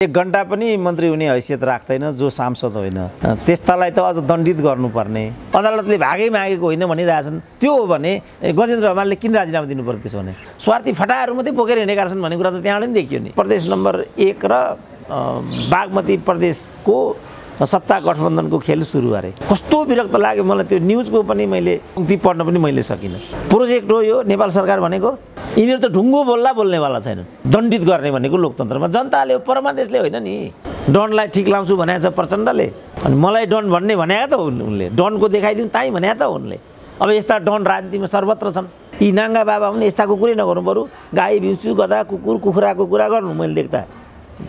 एक घण्टा पनि मन्त्री हुने हैसियत राख्दैन जो सांसद होइन त्यस्तालाई त अझ दण्डित गर्नुपर्ने अदालतले भागै मागेको होइन भनिरहेछन्। त्यो हो भने गजेन्द्र हमालले किन राजीनामा दिनुपर्छ त्यसो भने स्वार्थी फटाहरू मात्रै बोकेर हिँडेका छन् भन्ने कुरा त त्यहाँबाट नि देखियो नि। प्रदेश नम्बर 1 र बागमती प्रदेशको सत्ता गठबन्धनको खेल सुरु गरे। कस्तो विरक्त लाग्यो मलाई त्यो न्युजको पनि मैले पंक्ति पढ्न पनि मैले सकिनँ। प्रोजेक्ट हो यो नेपाल सरकार भनेको। यिनीहरू त ढुङ्गो बोल्नेवाला छैनन्। दण्डित गर्ने भनेको लोकतन्त्रमा जनताले परमादेशले होइन नि। डनलाई ठिक लाउँछु भनेको छ प्रचण्डले अनि मलाई डन भन्ने भनेको त उनले डनको देखाइदिउँ ताई भनेको त उनले। अब यस्ता डन राजनीतिमा सर्वत्र छन्। यी नाङ्गा बाबा हुन् यस्ताको कुरै नगर्नु बरु गाई बिउँसु गधा कुकुर कुखुराको कुरा गर्नु मैले देख्दा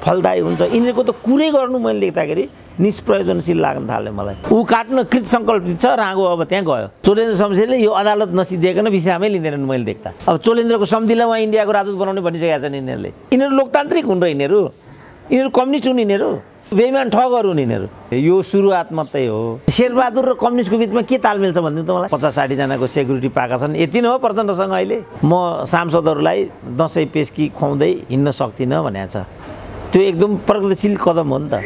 फलदायी हुन्छ। यिनीहरूको त कुरै गर्नु मैले देख्दाखेरि निष्प्रयोजनशील लाग्न थाल्यो मलाई। ऊ काट्न कृत सङ्कल्पित छ राँगो अब त्यहाँ गयो। चोलेन्द्र शमशेरले यो अदालत नसिदिएकन विश्रामै लिँदैनन् मैले देख्दा। अब चोलेन्द्रको सम्धिलाई उहाँ इन्डियाको राजदूत बनाउने भनिसकेका छन् यिनीहरूले। यिनीहरू लोकतान्त्रिक हुन् र यिनीहरू कम्युनिस्ट हुन् यिनीहरू बेइमान ठगहरू हुन् यिनीहरू। यो सुरुवात मात्रै हो। शेरबहादुर र कम्युनिस्टको बिचमा के तालमेल छ भनिदिनु त मलाई। 50-60 जनाको सेक्युरिटी पाएका छन्। यति नै हो प्रचण्डसँग अहिले म सांसदहरूलाई दसैँ पेस्की खुवाउँदै हिँड्न सक्दिनँ भनेको छ। त्यो एकदम प्रगतिशील कदम हो नि त।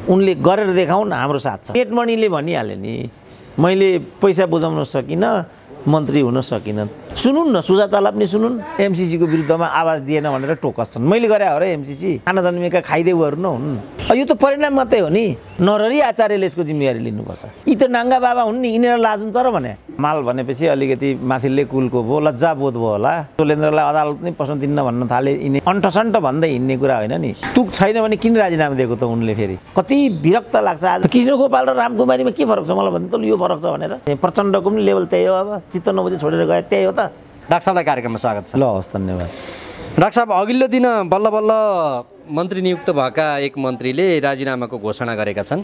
उनले गरेर देखाउन् हाम्रो साथ छ। पेटमणिले भनिहाल्यो नि मैले पैसा बुझाउन सकिनँ मन्त्री हुन सकिनँ। सुनुन् न सुजातालाई पनि सुनुन् एमसीसीको विरुद्धमा आवाज दिएन भनेर टोकस छन्। मैले गरे हो र एमसीसी खाना जन्मेका खाइदेऊहरू नहुन्। यो त परिणाम मात्रै हो नि। नरहरि आचार्यले यसको जिम्मेवारी लिनुपर्छ। यी त नाङ्गा बाबा हुन् नि यिनीहरू लाजुन्छ र भने माल भनेपछि अलिकति माथिल्ले कुलको भयो लज्जाबोध भयो होला। चोलेन्द्रलाई अदालत नै पस्न दिन्न भन्न थाले यिनी अन्टसन्ट भन्दै हिँड्ने कुरा होइन नि। तुक छैन भने किन राजीनामा दिएको त उनले फेरि कति विरक्त लाग्छ। आज कृष्णगोपाल र रामकुमारीमा के फरक छ मलाई भन्नु त यो फरक छ भनेर। प्रचण्डको पनि लेभल त्यही हो। अब चित्त नबुझी छोडेर गए त्यही हो त। डाक्टर साहबलाई कार्यक्रममा स्वागत छ। ल हस् धन्यवाद। डाक्टर साहब अघिल्लो दिन बल्ल बल्ल मन्त्री नियुक्त भएका एक मन्त्रीले राजीनामाको घोषणा गरेका छन्।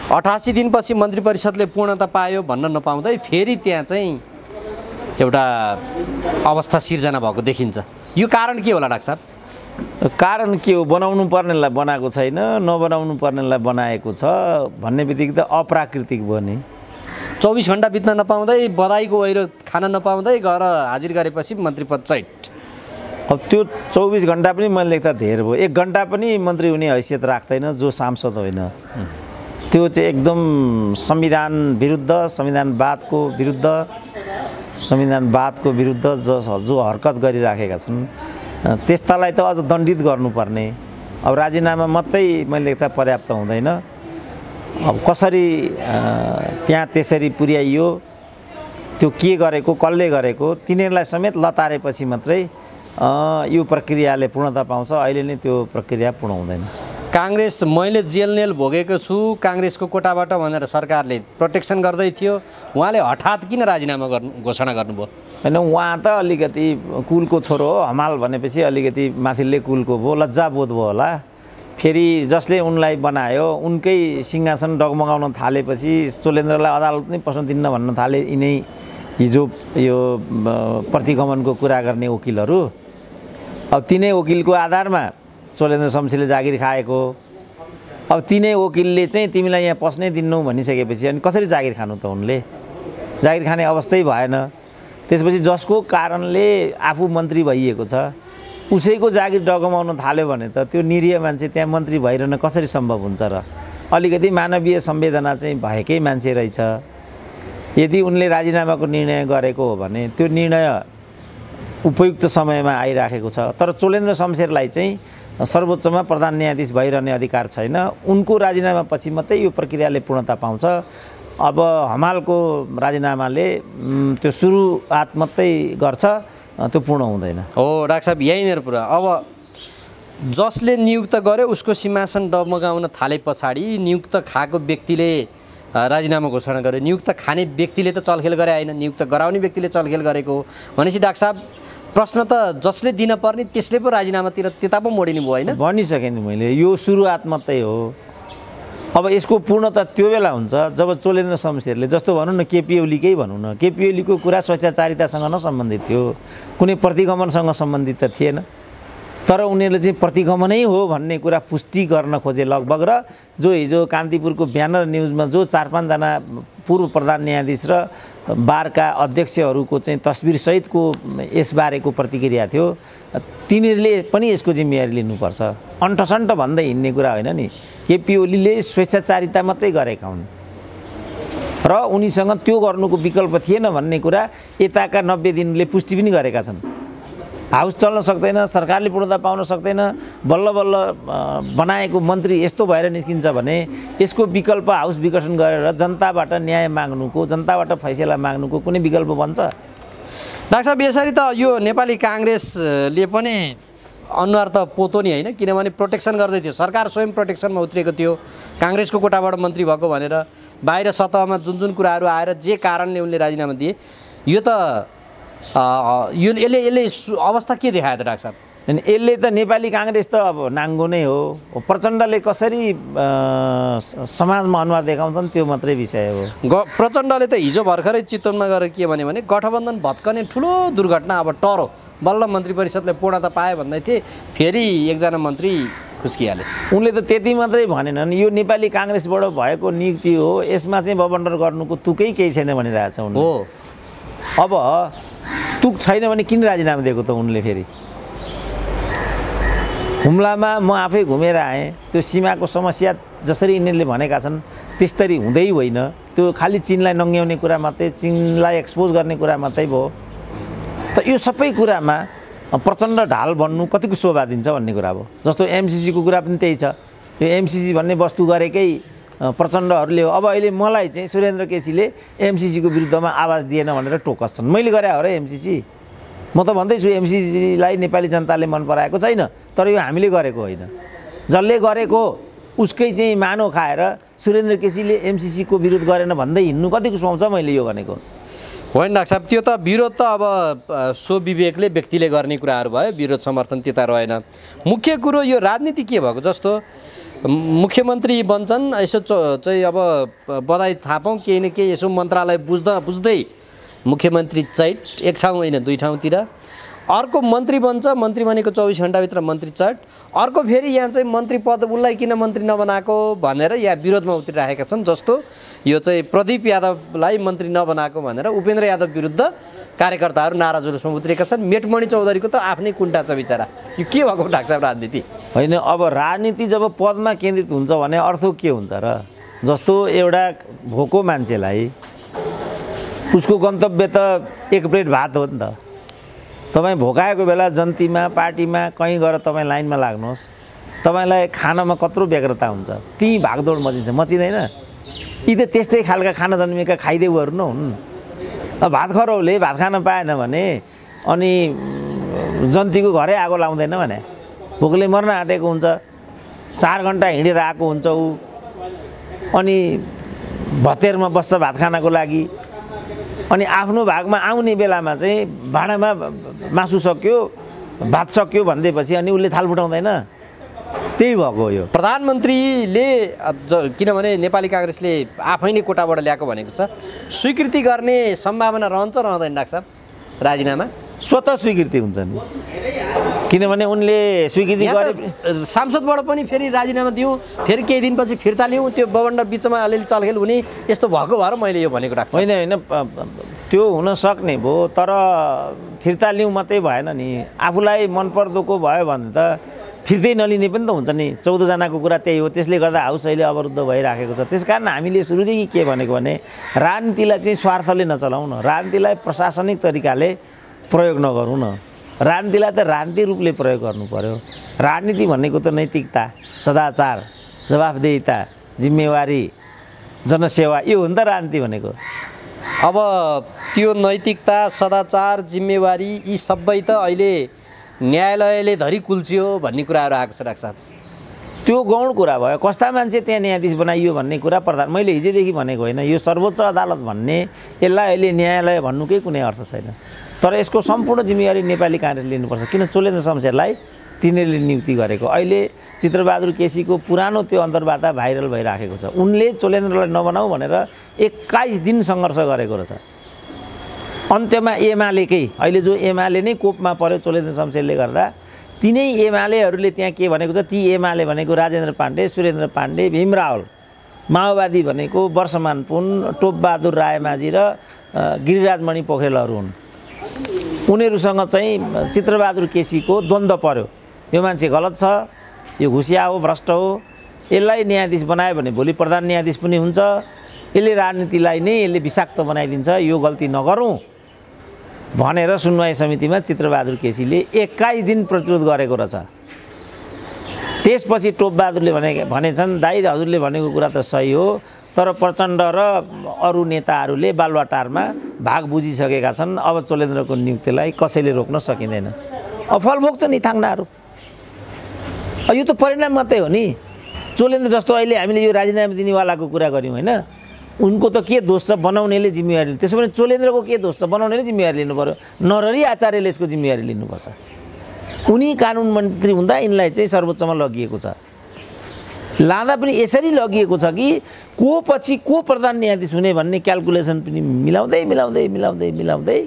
88 दिनपछि मन्त्री परिषदले पूर्णता पायो भन्न नपाउँदै फेरि त्यहाँ चाहिँ एउटा अवस्था सिर्जना भएको देखिन्छ। यो कारण के होला डाक्टर साहब? कारण के हो? बनाउनु पर्नेलाई बनाएको छैन नबनाउनु पर्नेलाई बनाएको छ भन्ने बित्तिकै त अप्राकृतिक भयो नि। 24 घण्टा बित्न नपाउँदै बधाईको वहिरो खान नपाउँदै गएर हाजिर गरेपछि मन्त्री पद चैट। अब त्यो 24 घण्टा पनि मैले लेख्दा धेर भयो। 1 घण्टा पनि मन्त्री हुने हैसियत राख्दैन जो सांसद होइन। त्यो चाहिँ एकदम संविधान विरुद्ध संविधानवादको विरुद्ध जो हरकत गरिराखेका छन् त्यस्तालाई त अझ दण्डित गर्नुपर्ने। अब राजीनामा मात्रै मैले लेख्दा पर्याप्त हुँदैन। अब कसरी त्यहाँ त्यसरी पुर्याइयो त्यो के गरेको कसले गरेको तिनीहरूलाई समेत लतारेपछि मात्रै यो प्रक्रियाले पूर्णता पाउँछ। अहिले नै त्यो प्रक्रिया पूर्ण हुँदैन। काङ्ग्रेस मैले जेलनेल भोगेको छु काङ्ग्रेसको कोटाबाट भनेर सरकारले प्रोटेक्सन गर्दै थियो। उहाँले हठात किन राजीनामा घोषणा गर्नुभयो? होइन उहाँ त अलिकति कुलको छोरो हो। हमाल भनेपछि अलिकति माथिल्ले कुलको भयो लज्जाबोध भयो होला। फेरि जसले उनलाई बनायो उनकै सिंहासन डगमगाउन थालेपछि चोलेन्द्रलाई अदालत नै पस्न दिन्न भन्न थाले यिनै हिजो यो प्रतिगमनको कुरा गर्ने वकिलहरू। अब तिनै वकिलको आधारमा चोलेन्द्र शमशेरले जागिर खाएको। अब तिनै वकिलले चाहिँ तिमीलाई यहाँ पस्नै दिन्नौ भनिसकेपछि अनि कसरी जागिर खानु त? उनले जागिर खाने अवस्थै भएन। त्यसपछि जसको कारणले आफू मन्त्री भइएको छ उसैको जागिर डगमाउन थाल्यो भने त त्यो निरीह मान्छे त्यहाँ मन्त्री भइरहन कसरी सम्भव हुन्छ र? अलिकति मानवीय संवेदना चाहिँ भएकै मान्छे रहेछ। यदि उनले राजीनामाको निर्णय गरेको हो भने त्यो निर्णय उपयुक्त समयमा आइराखेको छ। तर चोलेन्द्र शमशेरलाई चाहिँ सर्वोच्चमा प्रधान न्यायाधीश भइरहने अधिकार छैन। उनको राजीनामा पछि मात्रै यो प्रक्रियाले पूर्णता पाउँछ। अब हमालको राजीनामाले त्यो सुरुवात मात्रै गर्छ त्यो पूर्ण हुँदैन। हो डाक्टर साहब यहीँनिर पुरा अब जसले नियुक्त गर्यो उसको सिंहासन डगमगाउन थाले पछाडि नियुक्त खाएको व्यक्तिले राजीनामा घोषणा गर्यो। नियुक्त खाने व्यक्तिले त चलखेल गरे होइन नियुक्त गराउने व्यक्तिले चलखेल गरेको हो भनेपछि डाक्टर साहब प्रश्न त जसले दिन पर्ने त्यसले पो राजीनामातिर त्यता पो मोडिनु भयो होइन? भनिसकेँ नि मैले यो सुरुवात मात्रै हो। अब यसको पूर्णता त्यो बेला हुन्छ जब चोलेन्द्र शमशेरले जस्तो भनौँ न केपी ओलीकै भनौँ न केपी ओलीको कुरा स्वैच्छाचारितासँग नसम्बन्धित थियो कुनै प्रतिगमनसँग सम्बन्धित त थिएन। तर उनीहरूले चाहिँ प्रतिगमनै हो भन्ने कुरा पुष्टि गर्न खोजे लगभग। र जो हिजो कान्तिपुरको ब्यानर न्युजमा जो 4-5 जना पूर्व प्रधान न्यायाधीश र बारका अध्यक्षहरूको चाहिँ तस्बिरसहितको यसबारेको प्रतिक्रिया थियो, तिनीहरूले पनि यसको जिम्मेवारी लिनुपर्छ। अन्टसन्ट भन्दै हिँड्ने कुरा होइन नि। केपी ओलीले स्वेच्छाचारिता मात्रै गरेका हुन् र उनीसँग त्यो गर्नुको विकल्प थिएन भन्ने कुरा यताका 90 दिनले पुष्टि पनि गरेका छन्। हाउस चल्न सक्दैन, सरकारले पूर्णता पाउन सक्दैन, बल्ल बल्ल बनाएको मन्त्री यस्तो भएर निस्किन्छ भने यसको विकल्प हाउस विघटन गरेर जनताबाट न्याय माग्नुको, जनताबाट फैसला माग्नुको कुनै विकल्प बन्छ? डाक्टर साहब, यसरी त यो नेपाली काङ्ग्रेसले पनि अनुहार त पोतो नि होइन, किनभने प्रोटेक्सन गर्दै थियो। सरकार स्वयं प्रोटेक्सनमा उत्रिएको थियो, काङ्ग्रेसको कोटाबाट मन्त्री भएको भनेर। बाहिर सतहमा जुन जुन कुराहरू आएर जे कारणले उनले राजीनामा दिए, यो त यसले अवस्था के देखायो त डाक्टर साहब? अनि यसले त नेपाली काङ्ग्रेस त अब नाङ्गो नै हो। प्रचण्डले कसरी समाजमा अनुहार देखाउँछन् त्यो मात्रै विषय हो। प्रचण्डले त हिजो भर्खरै चितवनमा गएर के भने गठबन्धन भत्कने ठुलो दुर्घटना, अब टरो बल्ल मन्त्री परिषदले पूर्णता पाए भन्दै थिए, फेरि एकजना मन्त्री खुस्किहाले। उनले त त्यति मात्रै भनेनन्, यो नेपाली काङ्ग्रेसबाट भएको नियुक्ति हो, यसमा चाहिँ बबन्डर गर्नुको तुकै केही छैन भनिरहेछ उनले। हो, अब तुक छैन भने किन राजीनामा दिएको त उनले? फेरि हुम्लामा म आफै घुमेर आएँ, त्यो सीमाको समस्या जसरी यिनीहरूले भनेका छन् त्यस्तरी हुँदै होइन। त्यो खालि चीनलाई नङ्ग्याउने कुरा मात्रै, चीनलाई एक्सपोज गर्ने कुरा मात्रै भयो। त यो सबै कुरामा प्रचण्ड ढाल बन्नु कतिको शोभा दिन्छ भन्ने कुरा हो। जस्तो एमसिसीको कुरा पनि त्यही छ। यो एमसिसी भन्ने वस्तु गरेकै प्रचण्डहरूले हो। अब अहिले मलाई चाहिँ सुरेन्द्र केसीले एमसिसीको विरुद्धमा आवाज दिएन भनेर टोकस छन्। मैले गरे हो र एमसिसी? म त भन्दैछु एमसिसीलाई नेपाली जनताले मन पराएको छैन, तर यो हामीले गरेको होइन। जसले गरेको उसकै चाहिँ मानो खाएर सुरेन्द्र केसीले एमसिसीको विरोध गरेन भन्दै हिँड्नु कतिको सुहाउँछ मैले यो भनेको? होइन डाक्टर साहब, त्यो त विरोध त अब स्वविवेकले व्यक्तिले गर्ने कुराहरू भयो, विरोध समर्थन त्यता रहेन। मुख्य कुरो यो राजनीति के भएको, जस्तो मुख्यमन्त्री बन्छन्, यसो चाहिँ अब बधाई थापौँ केही न केही यसो मन्त्रालय बुझ्दै मुख्यमन्त्री चैट एक ठाउँ होइन 2 ठाउँतिर, अर्को मन्त्री बन्छ, मन्त्री भनेको 24 घण्टाभित्र मन्त्री चट, अर्को फेरि यहाँ चाहिँ मन्त्री पद उसलाई किन मन्त्री नबनाएको भनेर यहाँ विरोधमा उत्रिरहेका छन्। जस्तो यो चाहिँ प्रदीप यादवलाई मन्त्री नबनाएको भनेर उपेन्द्र यादव विरुद्ध कार्यकर्ताहरू नारा जुलुसमा उत्रिएका छन्। मेटमणि चौधरीको त आफ्नै कुण्ठा छ बिचरा। यो के भएको डाक्टर साहब राजनीति? होइन, अब राजनीति जब पदमा केन्द्रित हुन्छ भने अर्थ के हुन्छ र? जस्तो एउटा भोको मान्छेलाई उसको गन्तव्य त एक प्लेट भात हो नि त। तपाईँ भोकाएको बेला जन्तीमा पार्टीमा कहीँ गएर तपाईँ लाइनमा लाग्नुहोस्, तपाईँलाई खानामा कत्रो व्यग्रता हुन्छ, ती भागदौड मचिँदैन? यी त त्यस्तै खालका खाना जन्मिएका खाइदेऊहरू न हुन्। भात खरौले भात खान पाएन भने अनि जन्तीको घरै आगो लाउँदैन भने भोकले मर्न आँटेको हुन्छ, 4 घन्टा हिँडेर आएको हुन्छ ऊ, अनि भतेरमा बस्छ भात खानको लागि, अनि आफ्नो भागमा आउने बेलामा चाहिँ भाँडामा मासु सक्यो, भात सक्यो भन्दैपछि अनि उसले थाल फुटाउँदैन? त्यही भएको हो यो। प्रधानमन्त्रीले किनभने नेपाली काङ्ग्रेसले आफै नै कोटाबाट ल्याएको भनेको छ, स्वीकृति गर्ने सम्भावना रहन्छ रहँदैन डाक्टर साहब राजीनामा? स्वतः स्वीकृति हुन्छ नि, किनभने उनले स्वीकृति गरे। सांसदबाट पनि फेरि राजीनामा दिउँ, फेरि केही दिनपछि फिर्ता लिउँ, त्यो बबन्ड बिचमा अलिअलि चलखेल हुने यस्तो भएको भएर मैले यो भनेको डाक्टर साहब। होइन, त्यो हुन सक्ने भयो, तर फिर्ता लिउँ मात्रै भएन नि। आफूलाई मनपर्दोको भयो भने त फिर्तै नलिने पनि त हुन्छ नि। 14 जनाको कुरा त्यही हो। त्यसले गर्दा हाउस अहिले अवरुद्ध भइराखेको छ। त्यसकारण हामीले सुरुदेखि के भनेको भने राजनीतिलाई चाहिँ स्वार्थले नचलाउँ न, राजनीतिलाई प्रशासनिक तरिकाले प्रयोग नगरौँ न। राजनीतिलाई त राजनीतिक रूपले प्रयोग गर्नु पर्यो। राजनीति भनेको त नैतिकता, सदाचार, जवाफदेहिता, जिम्मेवारी, जनसेवा, यो हो नि त राजनीति भनेको। अब त्यो नैतिकता, सदाचार, जिम्मेवारी यी सबै त अहिले न्यायालयले धरि कुल्चियो भन्ने कुराहरू आएको छ डाक्टर साहब। त्यो गौण कुरा भयो। कस्ता मान्छे त्यहाँ न्यायाधीश बनाइयो भन्ने कुरा प्रधान, मैले हिजोदेखि भनेको होइन, यो सर्वोच्च अदालत भन्ने यसलाई अहिले न्यायालय भन्नुकै कुनै अर्थ छैन। तर यसको सम्पूर्ण जिम्मेवारी नेपाली काङ्ग्रेसले लिनुपर्छ। किन चोलेन्द्र शमशेरलाई तिनीहरूले नियुक्ति गरेको? अहिले चित्रबहादुर केसीको पुरानो त्यो अन्तर्वार्ता भाइरल भइराखेको छ। उनले चोलेन्द्रलाई नबनाऊ भनेर 21 दिन सङ्घर्ष गरेको रहेछ। अन्त्यमा एमालेकै, अहिले जो एमाले नै कोपमा पर्यो चोलेन्द्र शमशेरले गर्दा, तिनै एमालेहरूले त्यहाँ के भनेको छ, ती एमाले भनेको राजेन्द्र पाण्डे, सुरेन्द्र पाण्डे, भीम रावल, माओवादी भनेको वर्षमान पुन, टोपबहादुर रायमाझी र गिरिराजमणि पोखरेलहरू हुन्। उनीहरूसँग चाहिँ चित्रबहादुर केसीको द्वन्द्व पर्यो, यो मान्छे गलत छ, यो घुसिया हो, भ्रष्ट हो, यसलाई न्यायाधीश बनायो भने भोलि प्रधान न्यायाधीश पनि हुन्छ, यसले राजनीतिलाई नै यसले विषाक्त बनाइदिन्छ, यो गल्ती नगरौँ भनेर सुनवाई समितिमा चित्रबहादुर केसीले 21 दिन प्रतिरोध गरेको रहेछ। त्यसपछि टोपबहादुरले भनेछन्, दाइ हजुरले भनेको कुरा त सही हो, तर प्रचण्ड र अरू नेताहरूले बालुवाटारमा भाग बुझिसकेका छन्, अब चोलेन्द्रको नियुक्तिलाई कसैले रोक्न सकिँदैन। अब फल भोग्छ नि थाङ्नाहरू। यो त परिणाम मात्रै हो नि। चोलेन्द्र जस्तो अहिले हामीले यो राजीनामा दिनेवालाको कुरा गऱ्यौँ होइन, उनको त के दोष छ, बनाउनेले जिम्मेवारी। त्यसो भने चोलेन्द्रको के दोष छ, बनाउनेले जिम्मेवारी लिनु पर्यो। नरहरि आचार्यले यसको जिम्मेवारी लिनुपर्छ। उनी कानुन मन्त्री हुँदा यिनलाई चाहिँ सर्वोच्चमा लगिएको छ। लाँदा पनि यसरी लगिएको छ कि को पछि को प्रधान न्यायाधीश हुने भन्ने क्यालकुलेसन पनि मिलाउँदै मिलाउँदै मिलाउँदै मिलाउँदै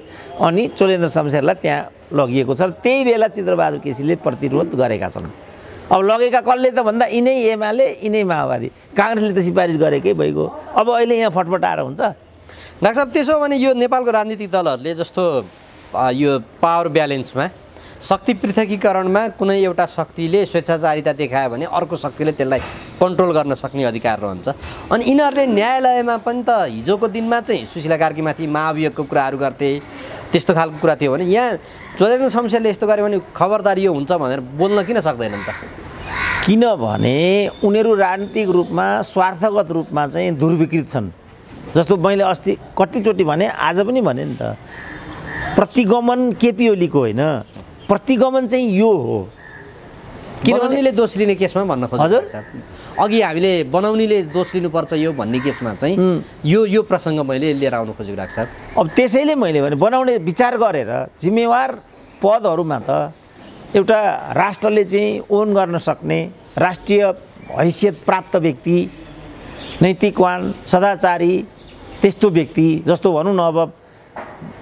अनि चोलेन्द्र शमशेरलाई त्यहाँ लगिएको छ। त्यही बेला चित्रबहादुर केसीले प्रतिरोध गरेका छन्। अब लगेका कसले त भन्दा यिनै एमाले, यिनै माओवादी, काङ्ग्रेसले त सिफारिस गरेकै भइगयो। अब अहिले यहाँ फटफटाएर हुन्छ। डाक्टर साहब, त्यसो भने यो नेपालको राजनीतिक दलहरूले जस्तो यो पावर ब्यालेन्समा, शक्ति पृथकीकरणमा कुनै एउटा शक्तिले स्वेच्छाचारिता देखायो भने अर्को शक्तिले त्यसलाई कन्ट्रोल गर्न सक्ने अधिकार रहन्छ। अनि यिनीहरूले न्यायालयमा पनि त हिजोको दिनमा चाहिँ सुशीला कार्कीमाथि महाभियोगको कुराहरू गर्थे, त्यस्तो खालको कुरा थियो भने यहाँ चोलेन्द्र शमशेरले यस्तो गर्यो भने खबरदारी यो हुन्छ भनेर बोल्न किन सक्दैनन् त? किनभने उनीहरू राजनीतिक रूपमा स्वार्थगत रूपमा चाहिँ दुर्विकृत छन्। जस्तो मैले अस्ति कतिचोटि भने, आज पनि भने नि त, प्रतिगमन केपी ओलीको होइन, प्रतिगमन चाहिँ यो हो। बनाउनेले दोष लिने केसमा भन्न खोज्छु सर, अघि हामीले बनाउनेले दोष लिनुपर्छ यो भन्ने केसमा चाहिँ यो प्रसङ्ग मैले लिएर आउनु खोजेको डाक्टर साहब। अब त्यसैले मैले भने बनाउने विचार गरेर जिम्मेवार पदहरूमा त एउटा राष्ट्रले चाहिँ ओन गर्न सक्ने, राष्ट्रिय हैसियत प्राप्त व्यक्ति, नैतिकवान, सदाचारी त्यस्तो व्यक्ति, जस्तो भनौँ न अब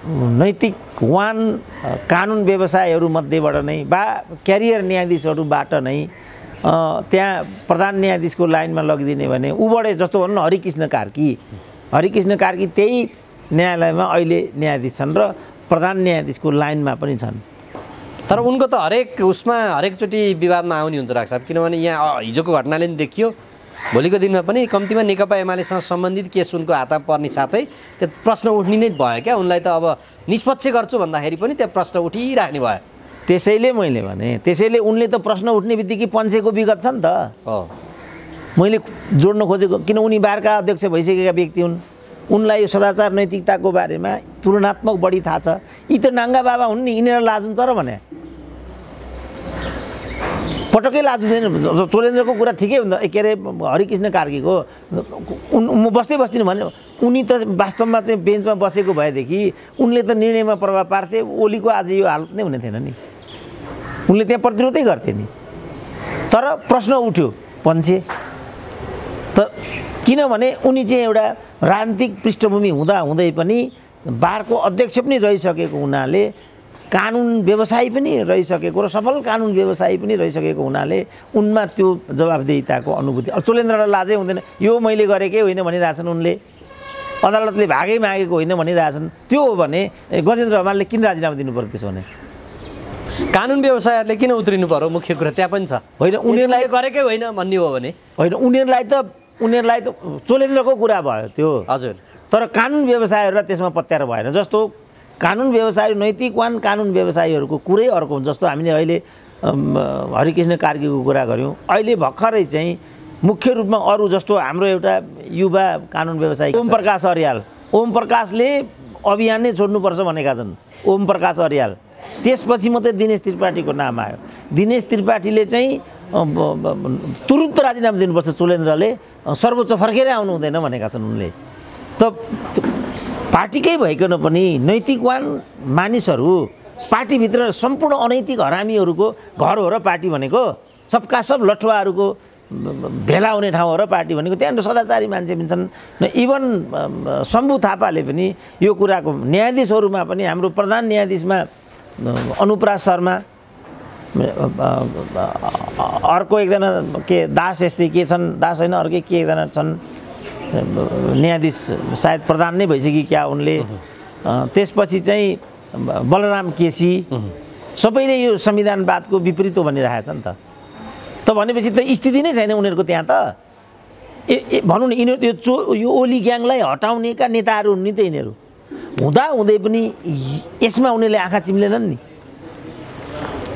नैतिकवान कानुन व्यवसायहरूमध्येबाट नै वा क्यारियर न्यायाधीशहरूबाट नै त्यहाँ प्रधान न्यायाधीशको लाइनमा लगिदिने भने उबाडे, जस्तो भनौँ न हरिकृष्ण कार्की त्यही न्यायालयमा अहिले न्यायाधीश छन् र प्रधान न्यायाधीशको लाइनमा पनि छन्। तर उनको त हरेकचोटि विवादमा आउने हुन्छ डाक्टर साहब, किनभने यहाँ हिजोको घटनाले पनि देखियो, भोलिको दिनमा पनि कम्तीमा नेकपा एमालेसँग सम्बन्धित केस उनको हातमा पर्ने साथै त्यो प्रश्न उठ्ने नै भयो क्या। उनलाई त अब निष्पक्ष गर्छु भन्दाखेरि पनि त्यो प्रश्न उठिराख्ने भयो। त्यसैले मैले भने, त्यसैले उनले त प्रश्न उठ्ने बित्तिकै पन्छेको विगत छ नि त। मैले जोड्न खोजेको, किन उनी बारका अध्यक्ष भइसकेका व्यक्ति हुन्, उनलाई यो सदाचार नैतिकताको बारेमा तुलनात्मक बढी थाहा छ। यी त नाङ्गा बाबा हुन् नि, यिनीहरू लाजुन्छ र भने पटक्कै लाजुँदैन। चोलेन्द्रको कुरा ठिकै हुन्छ, के अरे हरिकृष्ण कार्कीको म बस्दिनँ भने उनी त वास्तवमा चाहिँ बेन्चमा बसेको भएदेखि उनले त निर्णयमा प्रभाव पार्थे, ओलीको आज यो हालत नै हुने थिएन नि, उनले त्यहाँ प्रतिरोधै गर्थे नि। तर प्रश्न उठ्यो पन्छे त, किनभने उनी चाहिँ एउटा राजनीतिक पृष्ठभूमि हुँदै पनि बारको अध्यक्ष पनि रहिसकेको हुनाले, कानुन व्यवसायी पनि रहिसकेको र सफल कानुन व्यवसायी पनि रहिसकेको हुनाले उनमा त्यो जवाबदेहिताको अनुभूति। अब चोलेन्द्रलाई लाजै हुँदैन, यो मैले गरेकै होइन भनिरहेछन् उनले, अदालतले भागै मागेको होइन भनिरहेछन्। त्यो हो भने गजेन्द्र हमालले किन राजीनामा दिनु पर्यो? त्यसो भने कानुन व्यवसायहरूले किन उत्रिनु पर्यो? मुख्य कुरा त्यहाँ पनि छ होइन, उनीहरूलाई गरेकै होइन भन्ने हो भने होइन, उनीहरूलाई त चोलेन्द्रको कुरा भयो त्यो हजुर, तर कानुन व्यवसायहरूलाई त्यसमा पत्याएर भएन। जस्तो कानुन व्यवसाय, नैतिकवान कानुन व्यवसायीहरूको कुरै अर्को हुन्छ। जस्तो हामीले अहिले हरिकृष्ण कार्कीको कुरा गऱ्यौँ, अहिले भर्खरै चाहिँ मुख्य रूपमा अरू जस्तो हाम्रो एउटा युवा कानुन व्यवसायी ओम प्रकाशले अभियान नै छोड्नुपर्छ भनेका छन्। ओम प्रकाश अर्याल, त्यसपछि मात्रै दिनेश त्रिपाठीको नाम आयो। दिनेश त्रिपाठीले चाहिँ तुरुन्त राजीनामा दिनुपर्छ, चोलेन्द्रले सर्वोच्च फर्केरै आउनु हुँदैन भनेका छन् उनले। त पार्टीकै भइकन पनि नैतिकवान मानिसहरू, पार्टीभित्र सम्पूर्ण अनैतिक हरामीहरूको घर हो र पार्टी भनेको, सबका सब लठुवाहरूको भेला हुने ठाउँ हो र पार्टी भनेको। त्यहाँनिर सदाचारी मान्छे पनि छन्। इभन शम्भु थापाले पनि यो कुराको, न्यायाधीशहरूमा पनि हाम्रो प्रधान न्यायाधीशमा अनुपराज शर्मा, अर्को एकजना के दास यस्तै के छन्, दास होइन अर्कै के एकजना छन् न्यायाधीश, सायद प्रधान नै भइसक्यो क्या उनले। त्यसपछि चाहिँ बलराम केसी, सबैले यो संविधानवादको विपरीत हो भनिरहेको छ नि त। त भनेपछि त स्थिति नै छैन उनीहरूको त्यहाँ त। भनौँ न यिनीहरू यो ओली ग्याङलाई हटाउनेका नेताहरू हुन् नि त यिनीहरू। हुँदै पनि यसमा उनीहरूले आँखा चिम्लेनन् नि।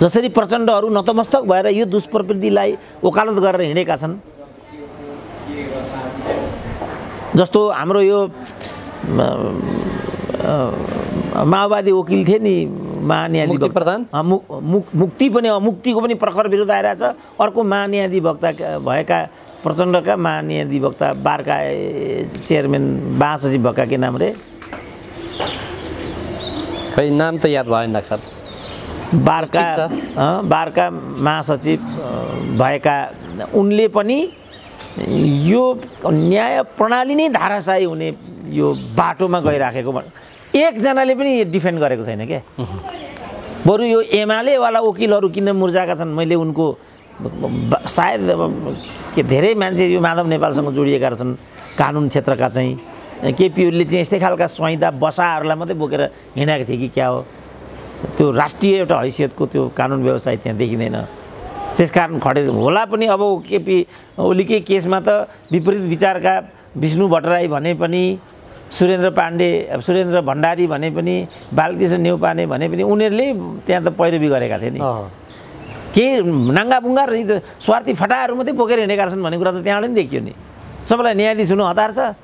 जसरी प्रचण्डहरू नतमस्तक भएर यो दुष्प्रवृत्तिलाई वकालत गरेर हिँडेका छन्, जस्तो हाम्रो यो माओवादी वकिल थिए नि महान्यायाधिवक्ता मुक्ति पनि, मुक्तिको पनि प्रखर विरोध आइरहेछ। अर्को महान्यायाधिवक्ता भएका प्रचण्डका महान्यायाधिवक्ता बारका चेयरम्यान महासचिव भएका के नाम रे, खै नाम त याद भएन डाक्टर साहब। बारका महासचिव भएका उनले पनि यो न्याय प्रणाली नै धाराशायी हुने यो बाटोमा गइराखेको एकजनाले पनि डिफेन्ड गरेको छैन क्या। बरु यो एमालेवाला वकिलहरू किन मुर्जाएका छन्, मैले उनको सायद के धेरै मान्छे यो माधव नेपालसँग जोडिएका छन् कानुन क्षेत्रका चाहिँ। केपी ओलीले चाहिँ यस्तै खालका स्वाइदा बसाहरूलाई मात्रै बोकेर हिँडेको थिए कि क्या हो, त्यो राष्ट्रिय एउटा हैसियतको त्यो कानुन व्यवसाय त्यहाँ देखिँदैन। त्यसकारण खडे होला पनि। अब केपी ओलीकै केसमा त विपरीत विचारका विष्णु भट्टराई भने पनि, सुरेन्द्र भण्डारी भने पनि, बालकृष्ण नेउपाने भने पनि उनीहरूले त्यहाँ त पैरवी गरेका थिए नि। केही नाङ्गाबुङ्गा र स्वार्थी फटाहरू मात्रै बोकेर हिँडेका छन् भन्ने कुरा त त्यहाँबाट पनि देखियो नि। सबैलाई न्यायाधीश हुनु हतार छ,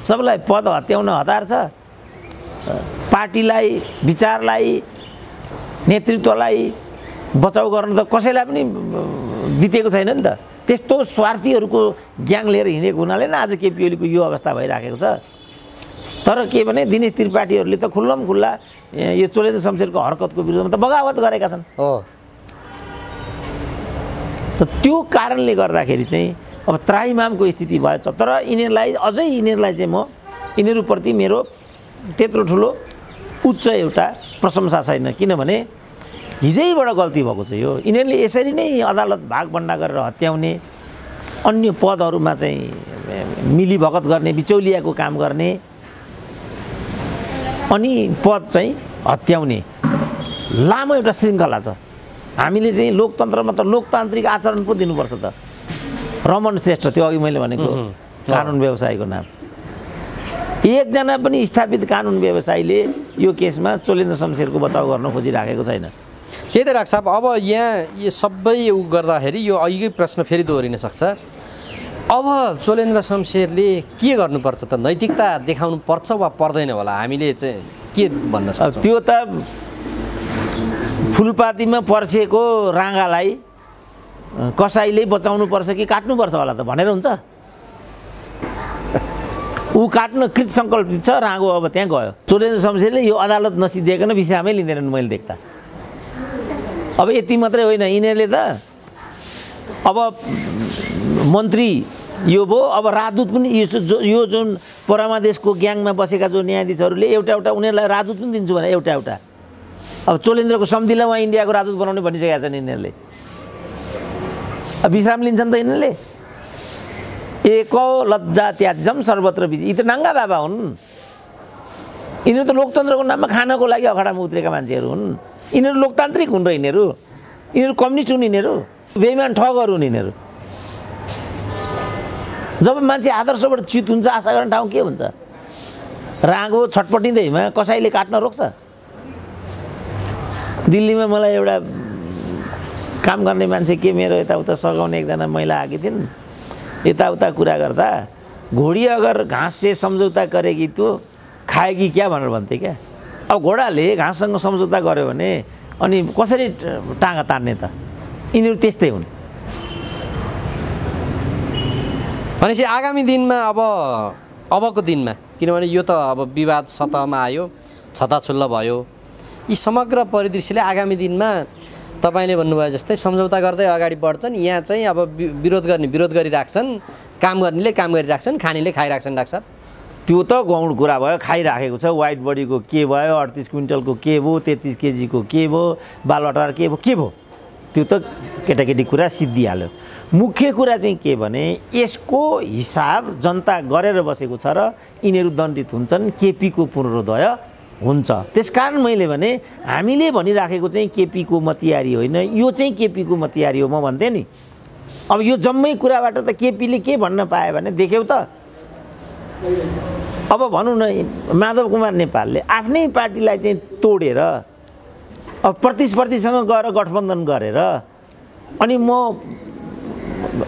सबैलाई पद हत्याउन हतार छ, पार्टीलाई, विचारलाई, नेतृत्वलाई बचाउ गर्न त कसैलाई पनि बितेको छैन नि त। त्यस्तो स्वार्थीहरूको ग्याङ लिएर हिँडेको हुनाले नै आज केपी ओलीको यो अवस्था भइराखेको छ। तर के भने दिनेश त्रिपाठीहरूले त खुल्लम खुल्ला यो चोलेन्द्र शमशेरको हरकतको विरुद्धमा त बगावत गरेका छन्। त त्यो कारणले गर्दाखेरि चाहिँ अब त्राहिमामको स्थिति भएछ। तर यिनीहरूलाई अझै यिनीहरूलाई चाहिँ म यिनीहरूप्रति मेरो त्यत्रो ठुलो उच्च एउटा प्रशंसा छैन, किनभने हिजैबाट गल्ती भएको छ यो। यिनीहरूले यसरी नै अदालत भागभन्डा गरेर हत्याउने, अन्य पदहरूमा चाहिँ मिलीभगत गर्ने, बिचौलियाको काम गर्ने, अनि पद चाहिँ हत्याउने लामो एउटा श्रृङ्खला छ। हामीले चाहिँ लोकतन्त्रमा त लोकतान्त्रिक आचरण पो दिनुपर्छ त। रमन श्रेष्ठ, त्यो अघि मैले भनेको कानुन व्यवसायीको नाम, एकजना पनि स्थापित कानुन व्यवसायीले यो केसमा चोलेन्द्र शमशेरको बचाउ गर्न खोजिराखेको छैन। त्यही त डाक्टर साहब, अब यहाँ यो सबै गर्दाखेरि यो अघिकै प्रश्न फेरि दोहोरिन सक्छ। अब चोलेन्द्र शमशेरले के गर्नुपर्छ त? नैतिकता देखाउनु पर्छ वा पर्दैन होला? हामीले चाहिँ के भन्न सक्छौँ? त्यो त फुलपातीमा पर्सेको राँगालाई कसाईले बचाउनु पर्छ कि काट्नुपर्छ होला त भनेर हुन्छ? ऊ काट्न कृत सङ्कल्पित छ, राँगो अब त्यहाँ गयो। चोलेन्द्र शमशेरले यो अदालत नसिद्धिएकन विश्रामै लिँदैनन् मैले देख्दा। अब यति मात्रै होइन, यिनीहरूले त अब मन्त्री यो भयो, अब राजदूत पनि यो जुन परमादेशको ग्याङमा बसेका जो न्यायाधीशहरूले एउटा उनीहरूलाई राजदूत पनि दिन्छु भने एउटा अब चोलेन्द्रको सम्धिलाई उहाँ इन्डियाको राजदूत बनाउने भनिसकेका छन् यिनीहरूले। अब विश्राम लिन्छन् त यिनीहरूले। एको लज्जा त्याज्यम सर्वत्र बिजी, यी त नाङ्गा बाबा हुन्। यिनीहरू त लोकतन्त्रको नाममा खानको लागि अखाडामा उत्रेका मान्छेहरू हुन्। यिनीहरू लोकतान्त्रिक हुन् र यिनीहरू कम्युनिस्ट हुन्, यिनीहरू बेइमान ठगहरू हुन् यिनीहरू। जब मान्छे आदर्शबाट च्युत हुन्छ आशा गर्ने ठाउँ के हुन्छ? राँगो छटपटिँदैमा कसैले काट्न रोक्छ? दिल्लीमा मलाई एउटा काम गर्ने मान्छे के मेरो यताउता सघाउने एकजना महिला आएकी थिइन्। यताउता कुरा गर्दा घोडी अगर घाँस से सम्झौता गरेगी तो खाएगी क्या भनेर भन्थे क्या। अब घोडाले घाँससँग सम्झौता गर्यो भने अनि कसरी टाँगा तान्ने त? यिनीहरू त्यस्तै हुन्। भनेपछि आगामी दिनमा अबको दिनमा, किनभने यो त अब विवाद सतहमा आयो, छताछुल्ल भयो, यी समग्र परिदृश्यले आगामी दिनमा तपाईले भन्नुभयो जस्तै सम्झौता गर्दै अगाडि बढ्छन्। यहाँ चाहिँ अब विरोध गर्ने विरोध गरिराख्छन्, काम गर्नेले काम गरिराख्छन्, खानेले खाइराख्छन्। डाक्टर साहब, त्यो त गौण कुरा भयो, खाइराखेको छ। वाइट बडीको के भयो, 38 क्विन्टलको के भयो, 33 केजीको के भयो, बालवाटार के भयो, त्यो त केटाकेटी कुरा सिद्धिहाल्यो। मुख्य कुरा चाहिँ के भने यसको हिसाब जनता गरेर बसेको छ र यिनीहरू दण्डित हुन्छन्, केपीको पुनरुदय हुन्छ। त्यसकारण मैले भने हामीले भनिराखेको चाहिँ केपीको मतियारी होइन, यो चाहिँ केपीको मतियारी हो म भन्थेँ नि। अब यो जम्मै कुराबाट त केपीले के भन्न पायो भने देख्यौ त। अब भनौँ न माधव कुमार नेपालले आफ्नै पार्टीलाई चाहिँ तोडेर अब प्रतिस्पर्धीसँग गएर गठबन्धन गरेर अनि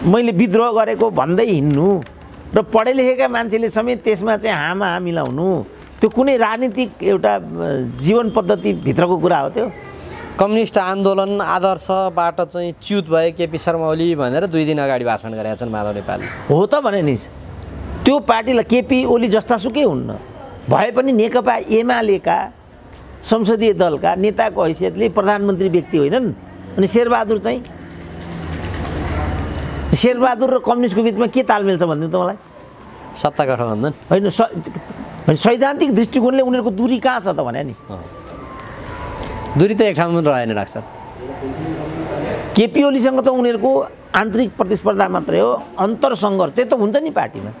मैले विद्रोह गरेको भन्दै हिँड्नु र पढे लेखेका मान्छेले समेत त्यसमा चाहिँ हामा मिलाउनु, त्यो कुनै राजनीतिक एउटा जीवन पद्धतिभित्रको कुरा हो त्यो? कम्युनिस्ट आन्दोलन आदर्शबाट चाहिँ च्युत भए केपी शर्मा ओली भनेर 2 दिन अगाडि भाषण गरेका छन् माधव नेपालले। हो त भने नि, त्यो पार्टीलाई केपी ओली जस्तासुकै हुन्न, भए पनि नेकपा एमालेका संसदीय दलका नेताको हैसियतले प्रधानमन्त्री व्यक्ति होइनन्। अनि शेरबहादुर र कम्युनिस्टको बिचमा के तालमेल छ भनिदिनु त मलाई? सत्ता गठबन्धन होइन, सैद्धान्तिक दृष्टिकोणले उनीहरूको दूरी कहाँ छ त भने नि? दूरी त एक ठाउँमा रहेन डाक्टर। केपी ओलीसँग त उनीहरूको आन्तरिक प्रतिस्पर्धा मात्रै हो, अन्तरसङ्घर्ष त्यो त हुन्छ नि पार्टीमा।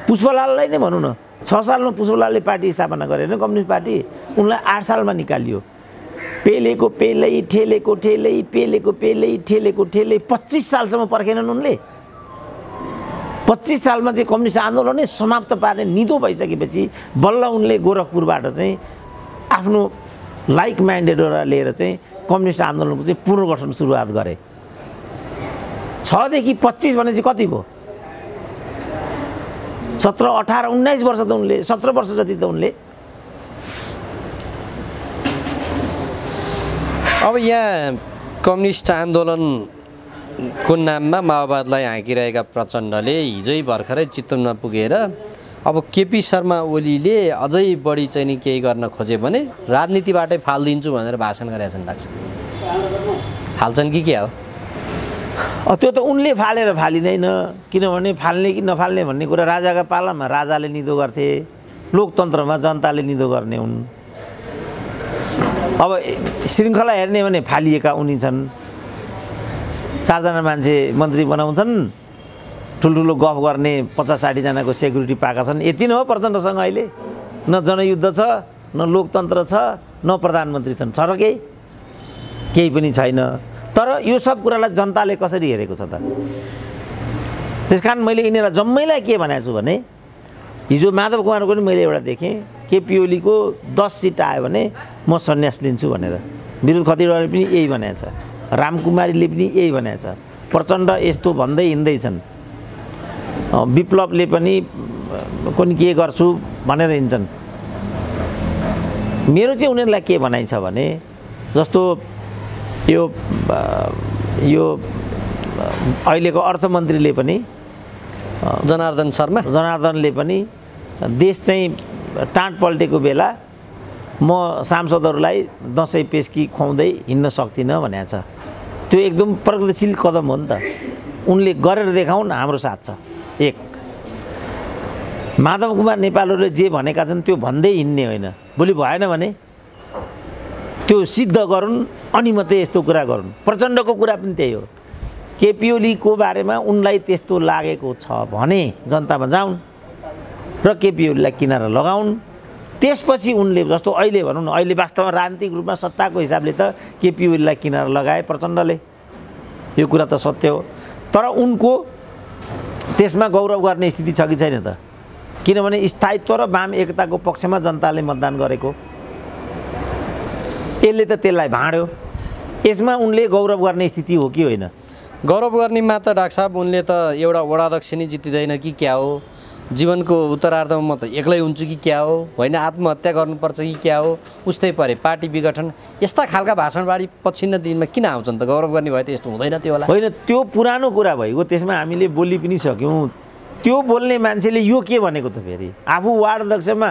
पुष्पलाललाई नै भनौँ न, 6 सालमा पुष्पलालले पार्टी स्थापना गरेन कम्युनिस्ट पार्टी, उनलाई 8 सालमा निकालियो। पेलेको पेलै ठेलेको ठेलै, पेलेको पेलै ठेलेको ठेलै, 25 सालसम्म पर्खेनन् उनले। 25 सालमा चाहिँ कम्युनिस्ट आन्दोलनै समाप्त पार्ने निदो भइसकेपछि बल्ल उनले गोरखपुरबाट चाहिँ आफ्नो लाइक माइन्डेडहरूलाई लिएर चाहिँ कम्युनिस्ट आन्दोलनको चाहिँ पुनर्गठन सुरुवात गरे। 6 देखि 25 भने चाहिँ कति भयो? 17, 18, 19 वर्ष त उनले, 17 वर्ष जति त उनले। अब यहाँ कम्युनिस्ट आन्दोलनको नाममा माओवादलाई हाँकिरहेका प्रचण्डले हिजै भर्खरै चितवनमा पुगेर अब केपी शर्मा ओलीले अझै बढी चाहिँ नि केही गर्न खोजे भने राजनीतिबाटै फालिदिन्छु भनेर भाषण गरेका छन् लाग्छ। फाल्छन् कि क्या हो? त्यो त उनले फालेर फालिँदैन, किनभने फाल्ने कि नफाल्ने भन्ने कुरा राजाका पालामा राजाले निदो गर्थे, लोकतन्त्रमा जनताले निदो गर्ने हुन्। अब श्रृङ्खला हेर्ने भने फालिएका उनी छन्। 4 जना मान्छे मन्त्री बनाउँछन्, ठुल्ठुलो गफ गर्ने 50-60 जनाको सेक्युरिटी पाएका छन्। यति नै हो प्रचण्डसँग अहिले, न जनयुद्ध छ, न लोकतन्त्र छ, न प्रधानमन्त्री छन्, छ र केही पनि छैन। तर यो सब कुरालाई जनताले कसरी हेरेको छ त? त्यसकारण मैले यिनीहरूलाई जम्मैलाई के भनेको छु भने हिजो माधव कुमारको पनि मैले एउटा देखेँ, केपी ओलीको 10 सिट आयो भने म सन्यास लिन्छु भनेर। विरोध खतिवडाले पनि यही भनेको छ, रामकुमारीले पनि यही भनेको छ, प्रचण्ड यस्तो भन्दै हिँड्दैछन्, विप्लवले पनि के गर्छु भनेर हिँड्छन्। मेरो चाहिँ उनीहरूलाई के भनाइ छ भने जस्तो यो अहिलेको अर्थमन्त्रीले पनि जनार्दनले पनि देश चाहिँ टाँट पल्टेको बेला म सांसदहरूलाई दसैँ पेस्की खुवाउँदै हिँड्न सक्दिनँ भनेको छ। त्यो एकदम प्रगतिशील कदम हो नि त, उनले गरेर देखाउन्, हाम्रो साथ छ। एक माधव कुमार नेपालहरूले जे भनेका छन् त्यो भन्दै हिँड्ने होइन, भोलि भएन भने त्यो सिद्ध गरून् अनि मात्रै यस्तो कुरा गरून्। प्रचण्डको कुरा पनि त्यही हो, केपी ओलीको बारेमा उनलाई त्यस्तो लागेको छ भने जनतामा जाउन् र केपी ओलीलाई किनारा लगाउन्। त्यसपछि उनले जस्तो अहिले भनौँ न, अहिले वास्तवमा राजनीतिक रूपमा सत्ताको हिसाबले त केपी ओलीलाई किनारा लगाए प्रचण्डले, यो कुरा त सत्य हो। तर उनको त्यसमा गौरव गर्ने स्थिति छ कि छैन त? किनभने स्थायित्व र वाम एकताको पक्षमा जनताले मतदान गरेको, यसले त त्यसलाई भाँड्यो। यसमा उनले गौरव गर्ने स्थिति हो कि होइन? गौरव गर्ने मात्र डाक्टर साहब, उनले त एउटा वडाध्यक्ष नि जितिँदैन कि क्या हो? जीवनको उत्तरार्धमा म त एक्लै हुन्छु कि क्या हो? होइन आत्महत्या गर्नुपर्छ कि क्या हो? उस्तै परे पार्टी विघटन, यस्ता खालका भाषणबारी पछिल्लो दिनमा किन आउँछन् त? गौरव गर्ने भए त यस्तो हुँदैन थियो होला। होइन, त्यो पुरानो कुरा भइगयो, त्यसमा हामीले बोली पनि सक्यौँ। त्यो बोल्ने मान्छेले यो के भनेको त? फेरि आफू वार्ड अध्यक्षमा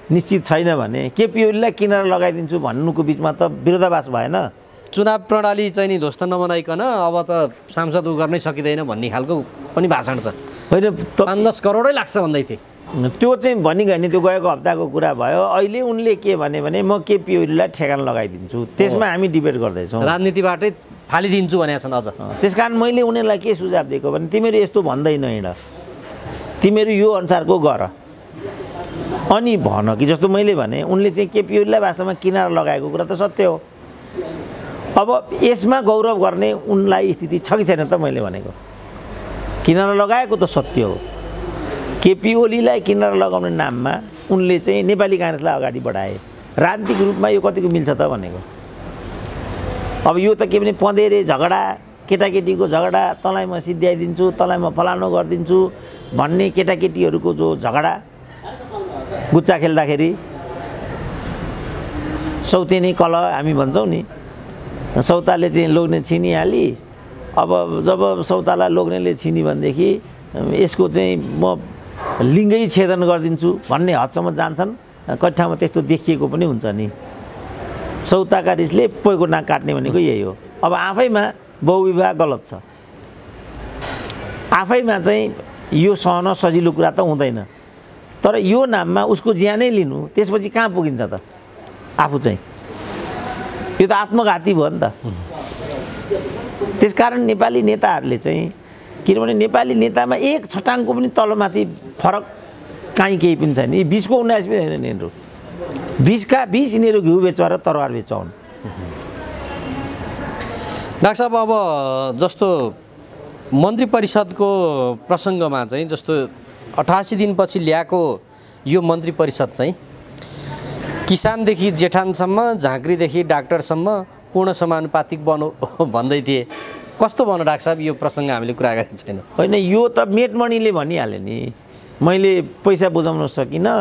निश्चित छैन भने केपी ओलीलाई किनारा लगाइदिन्छु भन्नुको बिचमा त विरोधाभास भएन? चुनाव प्रणाली चाहिँ नि ध्वस्त नबनाइकन अब त सांसद गर्नै सकिँदैन भन्ने खालको पनि भाषण छ। होइन, 5-10 करोडै लाग्छ भन्दै थिए, त्यो चाहिँ भनिगयो, त्यो गएको हप्ताको कुरा भयो। अहिले उनले के भने म केपी ओलीलाई ठेगान लगाइदिन्छु, त्यसमा हामी डिबेट गर्दैछौँ। राजनीतिबाटै फालिदिन्छु भनेका छन् अझ। त्यसकारण मैले उनीहरूलाई के सुझाव दिएको भने तिमीहरू यस्तो भन्दैन हिँड, तिमीहरू यो अनुसारको गर अनि भन कि जस्तो मैले भने उनले चाहिँ केपी ओलीलाई वास्तवमा किनारा लगाएको कुरा त सत्य हो। अब यसमा गौरव गर्ने उनलाई स्थिति छ कि छैन त मैले भनेको किनारा लगाएको त सत्य हो। केपी ओलीलाई किनारा लगाउने नाममा उनले चाहिँ नेपाली काङ्ग्रेसलाई अगाडि बढाए। राजनीतिक रूपमा यो कतिको मिल्छ त भनेको। अब यो त के भने पँधेरे झगडा, केटाकेटीको झगडा, तँलाई म सिद्ध्याइदिन्छु, तँलाई म फलानो गरिदिन्छु भन्ने केटाकेटीहरूको जो झगडा गुच्चा खेल्दाखेरि सौतेनी कल हामी भन्छौँ नि, सौताले चाहिँ लोग्ने छिनिहाली। अब जब सौतालाई लोग्नेले छिनी भनेदेखि यसको चाहिँ म लिङ्गै छेदन गरिदिन्छु भन्ने हदसम्म जान्छन्। कति ठाउँमा त्यस्तो देखिएको पनि हुन्छ नि। सौताका रिसले पोइको नाक काट्ने भनेको यही हो। अब आफैमा बहुविवाह गलत छ, आफैमा चाहिँ यो सहन सजिलो कुरा त हुँदैन। तर यो नाममा उसको ज्यानै लिनु त्यसपछि कहाँ पुगिन्छ त आफू चाहिँ? यो त आत्मघाती भयो नि त। त्यसकारण नेपाली नेताहरूले चाहिँ, किनभने नेपाली नेतामा एक छटाङको पनि तलमाथि फरक काहीँ केही पनि छैन। यी 20को 19 पनि होइन यिनीहरू, 20का 20 यिनीहरू घिउ बेचुवा र तरवार बेचुवा हुन्। डाक्टर साहब, अब जस्तो मन्त्री परिषदको प्रसङ्गमा चाहिँ जस्तो 88 दिनपछि ल्याएको यो मन्त्री परिषद चाहिँ किसानदेखि जेठानसम्म, झाँक्रीदेखि डाक्टरसम्म पूर्ण समानुपातिक बनो भन्दै थिए। कस्तो भन्नु डाक्टर साहब, यो प्रसङ्ग हामीले कुरा गरेको छैन। होइन, यो त मेटमणिले भनिहाल्यो नि, मैले पैसा बुझाउन सकिनँ,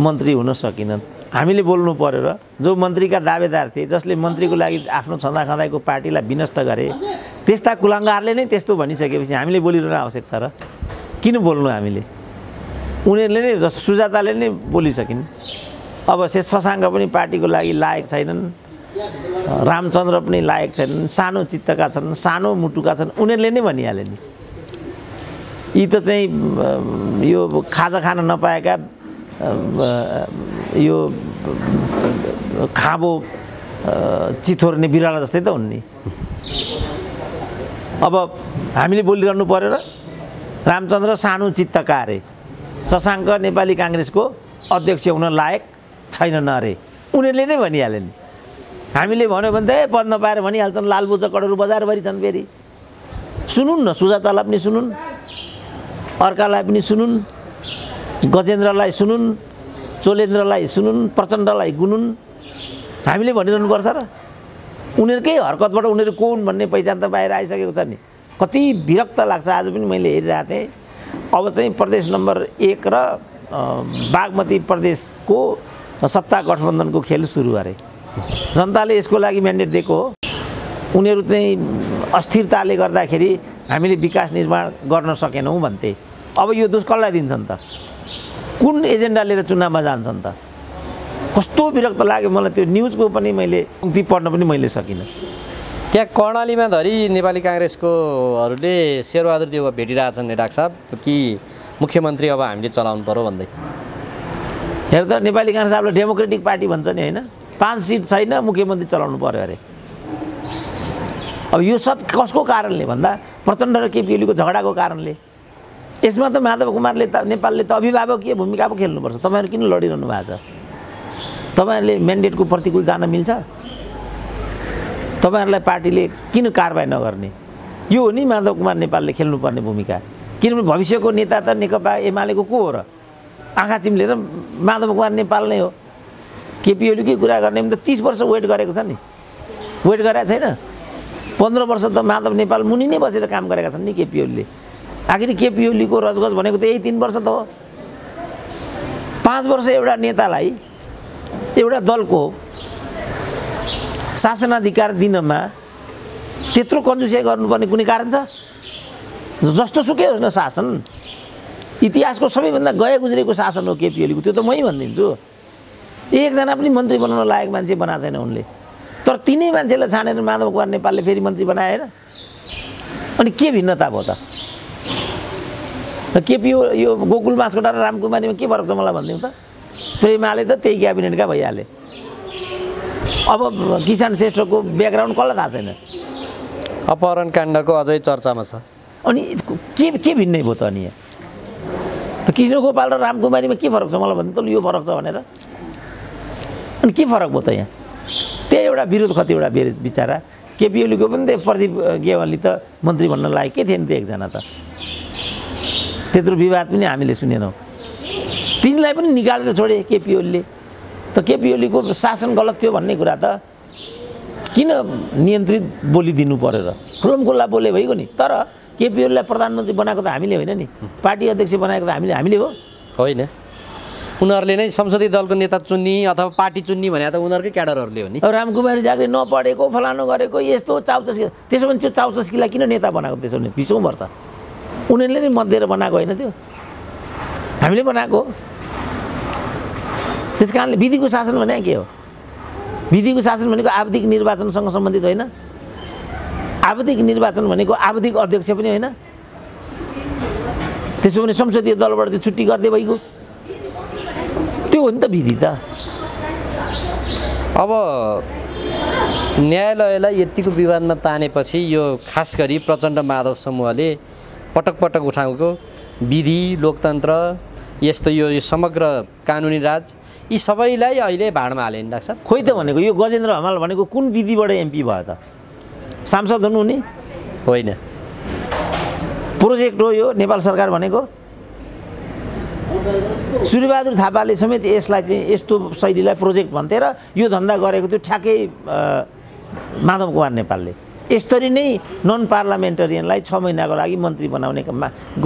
मन्त्री हुन सकिनँ। हामीले बोल्नु पर्यो र जो मन्त्रीका दावेदार थिए, जसले मन्त्रीको लागि आफ्नो छँदा खँदाको पार्टीलाई विनष्ट गरे, त्यस्ता कुलाङ्गारले नै त्यस्तो भनिसकेपछि हामीले बोलिरहनु आवश्यक छ र? किन बोल्नु हामीले? उनीहरूले नै, जस्तो सुजाताले नै बोलिसकिन्। अब शशाङ्क पनि पार्टीको लागि लायक छैनन्, रामचन्द्र पनि लायक छैनन्, सानो चित्तका छन्, सानो मुटुका छन्, उनीहरूले नै भनिहाले नि। यी त चाहिँ यो खाजा खान नपाएका यो खाबो चिथोर्ने बिराला जस्तै त हुन् नि। अब हामीले बोलिरहनु पर्यो र? रामचन्द्र सानो चित्तका अरे, शशाङ्क नेपाली काङ्ग्रेसको अध्यक्ष हुन लायक छैनन् अरे, उनीहरूले नै भनिहाले नि। हामीले भन्यो भने त पद नपाएर भनिहाल्छन्, लालबुचा कडहरू बजारभरि छन्। फेरि सुनुन् न, सुजातालाई पनि सुनुन्, अर्कालाई पनि सुनुन्, गजेन्द्रलाई सुनुन्, चोलेन्द्रलाई सुनुन्, प्रचण्डलाई गुनुन्। हामीले भनिरहनुपर्छ र? उनीहरूकै हरकतबाट उनीहरू को हुन् भन्ने पहिचान त बाहिर आइसकेको छ नि। कति विरक्त लाग्छ। आज पनि मैले हेरिरहेको थिएँ, अब चाहिँ प्रदेश नम्बर 1 र बागमती प्रदेशको सत्ता गठबन्धनको खेल सुरु गरे। जनताले यसको लागि म्यान्डेट दिएको हो। उनीहरू चाहिँ अस्थिरताले गर्दाखेरि हामीले विकास निर्माण गर्न सकेनौँ भन्थे। अब यो दोष कसलाई दिन्छन् त? कुन एजेन्डा लिएर चुनावमा जान्छन् त? कस्तो विरक्त लाग्यो मलाई। त्यो न्युजको पनि मैले पङ्क्ति पढ्न पनि मैले सकिनँ। त्यहाँ कर्णालीमा धरि नेपाली काङ्ग्रेसकोहरूले शेरबहादुर देउवा भेटिरहेछन् नि डाक्टर साहब, कि मुख्यमन्त्री अब हामीले चलाउनु पर्यो भन्दै। हेर त, नेपाली काङ्ग्रेस आफूलाई डेमोक्रेटिक पार्टी भन्छ नि, होइन? 5 सिट छैन, मुख्यमन्त्री चलाउनु पर्यो अरे। अब यो सब कसको कारणले भन्दा प्रचण्ड र केपी ओलीको झगडाको कारणले। यसमा त माधव कुमारले त, नेपालले त अभिभावकीय भूमिका पो खेल्नुपर्छ। तपाईँहरू किन लडिरहनु भएको छ? तपाईँहरूले म्यान्डेटको प्रतिकूल जान मिल्छ? तपाईँहरूलाई पार्टीले किन कारबाही नगर्ने? यो हो नि माधव कुमार नेपालले खेल्नुपर्ने भूमिका। किनभने भविष्यको नेता त नेकपा एमालेको को हो र? आँखा चिम्लेर माधव कुमार नेपाल नै हो। केपी ओलीकै कुरा गर्ने भने त 30 वर्ष वेट गरेको छ नि, वेट गरेको छैन। 15 वर्ष त माधव नेपाल मुनि नै बसेर काम गरेका छन् नि केपी ओलीले। आखिर केपी ओलीको रजगज भनेको त यही 3 वर्ष त हो। 5 वर्ष एउटा नेतालाई, एउटा दलको शासनाधिकार दिनमा त्यत्रो कन्जुसिया गर्नुपर्ने कुनै कारण छ? जस्तो सुकै होस् न शासन, इतिहासको सबैभन्दा गए गुज्रेको शासन हो केपी ओलीको, त्यो त मै भनिदिन्छु। एकजना पनि मन्त्री बनाउन लायक मान्छे बनाएको छैन उनले। तर तिनै मान्छेलाई छानेर माधव कुमार नेपालले फेरि मन्त्री बनाए होइन? अनि के भिन्नता भयो त? केपी यो गोकुल बाँसकोटा र रामकुमारीमा के फरक छ मलाई भनिदिउँ त? प्रेमाले त त्यही क्याबिनेटका भइहाले। अब किसान श्रेष्ठको ब्याकग्राउन्ड कसलाई थाहा छैन? अपहरण काण्डको अझै चर्चामा छ। अनि के भिन्नै भयो त अनि यहाँ कृष्ण गोपाल र रामकुमारीमा के फरक छ मलाई भन्नु त यो फरक छ भनेर अनि के फरक भयो त यहाँ त्यही एउटा विरोध कतिवटा बिचारा केपी ओलीको पनि त्यो प्रदीप गेवाली त मन्त्री भन्न लायक के थिएन त्यो एकजना त त्यत्रो विवाद पनि हामीले सुनेनौँ तिनलाई पनि निकालेर छोडे केपी ओलीले त केपी ओलीको शासन गलत थियो भन्ने कुरा त किन नियन्त्रित बोलिदिनु पर्यो र खुल्लमखुल्ला बोले भइगयो नि तर केपी ओलीलाई प्रधानमन्त्री बनाएको त हामीले होइन नि पार्टी अध्यक्ष बनाएको त हामीले हो होइन उनीहरूले नै संसदीय दलको नेता चुन्ने अथवा पार्टी चुन्ने भने त उनीहरूकै क्याडरहरूले हो नि रामकुमारी झाँक्री नपढेको फलानु गरेको यस्तो चाउचस्की त्यसो भने त्यो चाउचस्कीलाई किन नेता बनाएको त्यसो भने 20औं वर्ष उनीहरूले नै मत दिएर बनाएको होइन त्यो हामीले बनाएको त्यस कारणले विधिको शासन भने के हो विधिको शासन भनेको आवधिक निर्वाचनसँग सम्बन्धित होइन आवधिक निर्वाचन भनेको आवधिक अध्यक्ष पनि होइन त्यसो भने संसदीय दलबाट चाहिँ छुट्टी गर्दै भइगयो त्यो हो नि त विधि त अब न्यायालयलाई यतिको विवादमा तानेपछि यो खास गरी प्रचण्ड माधव समूहले पटक पटक उठाएको विधि लोकतन्त्र यस्तो यो समग्र कानुनी राज यी सबैलाई अहिले भाडमा हाले नि डाक्टर साहब खोइ त भनेको यो गजेन्द्र हमाल भनेको कुन विधिबाट एमपी भयो त सांसद हुनु नि होइन प्रोजेक्ट हो यो नेपाल सरकार भनेको सूर्यबहादुर थापाले समेत यसलाई चाहिँ यस्तो शैलीलाई प्रोजेक्ट भन्थे र यो धन्दा गरेको थियो ठ्याक्कै माधव कुमार नेपालले यसरी नै नन पार्लियामेन्टेरियनलाई 6 महिनाको लागि मन्त्री बनाउने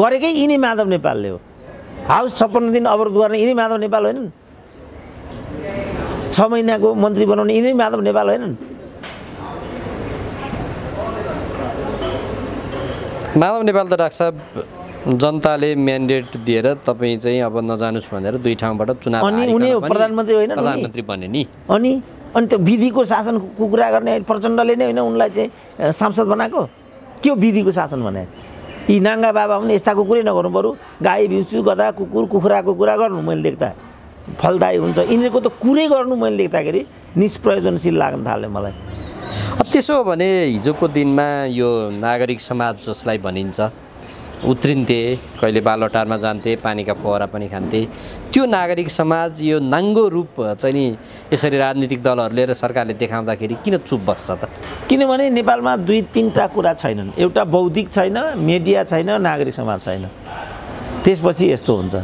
गरेकै यिनी माधव नेपालले हो हाउस 56 दिन अवरोध गर्ने यिनी माधव नेपाल होइनन् 6 महिनाको मन्त्री बनाउने यिनी माधव नेपाल होइनन् माधव नेपाल त डाक्टर साहब जनताले म्यान्डेट दिएर तपाईँ चाहिँ अब नजानुस् भनेर 2 ठाउँबाट चुनाव अनि उनी प्रधानमन्त्री होइन प्रधानमन्त्री बने नि अनि त्यो विधिको शासनको कुरा गर्ने प्रचण्डले नै होइन उनलाई चाहिँ सांसद बनाएको के हो विधिको शासन भने यी नाङ्गा बाबा पनि यस्ताको कुरै नगर्नु बरु गाई बिउँसु गधा कुकुर कुखुराको कुरा गर्नु मैले देख्दा फलदायी हुन्छ यिनीहरूको त कुरै गर्नु मैले देख्दाखेरि निष्प्रयोजनशील लाग्न थाल्यो मलाई त्यसो हो भने हिजोको दिनमा यो नागरिक समाज जसलाई भनिन्छ उत्रिन्थे कहिले बालुवाटारमा जान्थे पानीका फोहरा पनि खान्थे त्यो नागरिक समाज यो नाङ्गो रूप चाहिँ नि यसरी राजनीतिक दलहरूले र सरकारले देखाउँदाखेरि किन चुप बस्छ त किनभने नेपालमा 2-3टा कुरा छैनन् एउटा बौद्धिक छैन मिडिया छैन नागरिक समाज छैन त्यसपछि यस्तो हुन्छ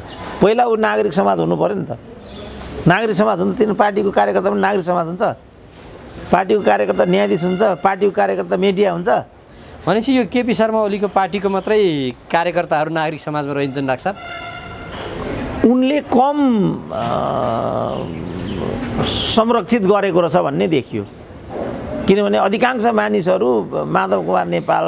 पहिला ऊ नागरिक समाज हुनु पर्यो नि त नागरिक समाज हुन्छ तिनीहरू पार्टीको कार्यकर्ता पनि नागरिक समाज हुन्छ पार्टीको कार्यकर्ता न्यायाधीश हुन्छ पार्टीको कार्यकर्ता मिडिया हुन्छ भनेपछि यो केपी शर्मा ओलीको पार्टीको मात्रै कार्यकर्ताहरू नागरिक समाजमा रहन्छन् डाक्टर साहब उनले कम संरक्षित गरेको रहेछ भन्ने देखियो किनभने अधिकांश मानिसहरू माधव कुमार नेपाल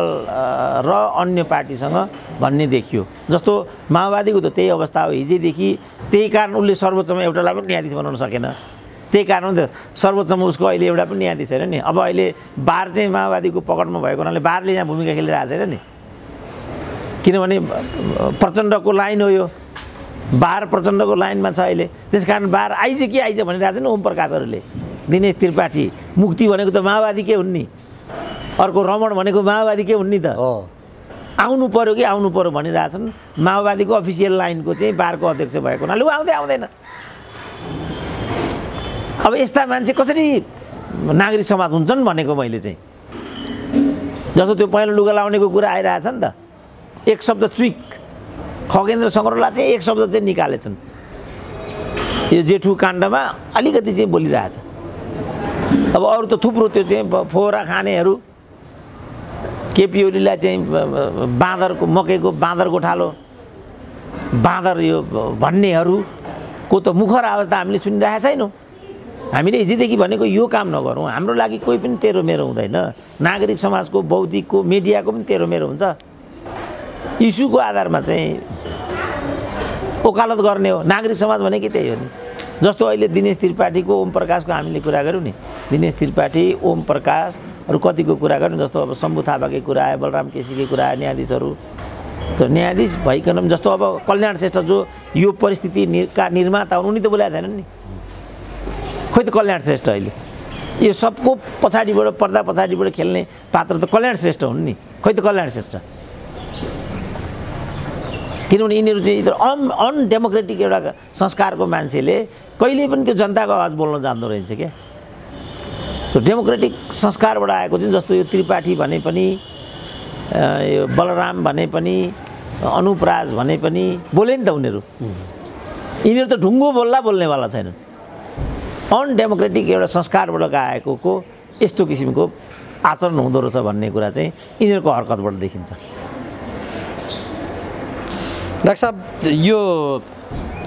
र अन्य पार्टीसँग भन्ने देखियो जस्तो माओवादीको त त्यही अवस्था हो हिजोदेखि त्यही कारण उसले सर्वोच्चमा एउटालाई पनि न्यायाधीश बनाउन सकेन त्यही कारण त सर्वोच्चमा उसको अहिले एउटा पनि न्यायाधीश छैन नि अब अहिले बार चाहिँ माओवादीको पकडमा भएको हुनाले बारले यहाँ भूमिका खेलिरहेको छैन नि किनभने प्रचण्डको लाइन हो यो बार प्रचण्डको लाइनमा छ अहिले त्यसकारण बार आइज के आइज भनिरहेको छ नि ओम प्रकाशहरूले दिनेश त्रिपाठी मुक्ति भनेको त माओवादीकै हुन् नि अर्को रमण भनेको माओवादीकै हुन् नि त आउनु पर्यो कि आउनु पर्यो भनिरहेछन् माओवादीको अफिसियल लाइनको चाहिँ बारको अध्यक्ष भएको हुनाले ऊ आउँदैन अब यस्ता मान्छे कसरी नागरिक समाज हुन्छन् भनेको मैले चाहिँ जस्तो त्यो पहिलो लुगा लाउनेको कुरा आइरहेछ नि त एक शब्द चुइक खगेन्द्र शङ्करलाई चाहिँ एक शब्द चाहिँ निकालेछन् यो जेठु काण्डमा अलिकति चाहिँ बोलिरहेछ अब अरू त थुप्रो त्यो चाहिँ फोहरा खानेहरू केपी ओलीलाई चाहिँ बाँदरको मकैको बाँदर गोठालो बाँदर यो भन्नेहरूको त मुखर आवाज त हामीले सुनिरहेका छैनौँ हामीले हिजोदेखि भनेको यो काम नगरौँ हाम्रो लागि कोही पनि तेरो मेरो हुँदैन नागरिक समाजको बौद्धिकको मिडियाको पनि तेरो मेरो हुन्छ इस्युको आधारमा चाहिँ ओकालत गर्ने हो नागरिक समाज भनेकै त्यही हो नि जस्तो अहिले दिनेश त्रिपाठीको ओम प्रकाशको हामीले कुरा गऱ्यौँ नि दिनेश त्रिपाठी ओम प्रकाशहरू कतिको कुरा गऱ्यौँ जस्तो अब शम्भु थापाकै कुरा आयो बलराम केसीकै कुरा आयो न्यायाधीशहरू त न्यायाधीश भइकन जस्तो अब कल्याण श्रेष्ठ जो यो परिस्थितिका निर्माता हुन् उनी त बोलेका छैनन् नि खोइ त कल्याण श्रेष्ठ अहिले यो सबको पछाडिबाट पर्दा पछाडिबाट खेल्ने पात्र त कल्याण श्रेष्ठ हुन् नि। खोइ त कल्याण श्रेष्ठ, किनभने यिनीहरू चाहिँ अनडेमोक्रेटिक एउटा संस्कारको मान्छेले कहिले पनि त्यो जनताको आवाज बोल्न जान्दो रहेछ क्या। त्यो डेमोक्रेटिक संस्कारबाट आएको चाहिँ जस्तो यो त्रिपाठी भने पनि, यो बलराम भने पनि, अनुपराज भने पनि बोले नि त उनीहरू। यिनीहरू त ढुङ्गो बोल्नेवाला छैनन्। अनडेमोक्रेटिक एउटा संस्कारबाट आएको यस्तो किसिमको आचरण हुँदो रहेछ भन्ने कुरा चाहिँ यिनीहरूको हरकतबाट देखिन्छ। डाक्टर साहब, यो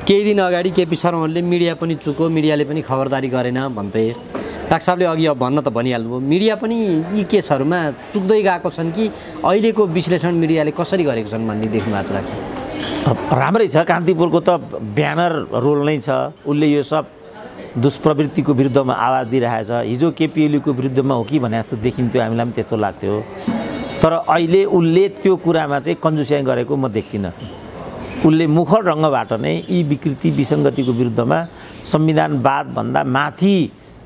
केही दिन अगाडि केपी शर्मा ओलीले मिडिया पनि चुक्यो, मिडियाले पनि खबरदारी गरेन भन्दै डाक्टर साहबले अघि अब भन्न त भनिहाल्नुभयो। मिडिया पनि यी केसहरूमा चुक्दै गएको छन् कि अहिलेको विश्लेषण मिडियाले कसरी गरेको छन् भन्ने देख्नु भएको लाग्छ? राम्रै छ। कान्तिपुरको त ब्यानर रोल नै छ। उसले यो सब दुष्प्रवृत्तिको विरुद्धमा आवाज दिइरहेछ। हिजो केपी ओलीको विरुद्धमा हो कि भने जस्तो देखिन्थ्यो, हामीलाई पनि त्यस्तो लाग्थ्यो। तर अहिले उसले त्यो कुरामा चाहिँ कन्जुस्याइ गरेको म देख्दिनँ। उसले मुखर ढङ्गबाट नै यी विकृति विसङ्गतिको विरुद्धमा संविधानवादभन्दा माथि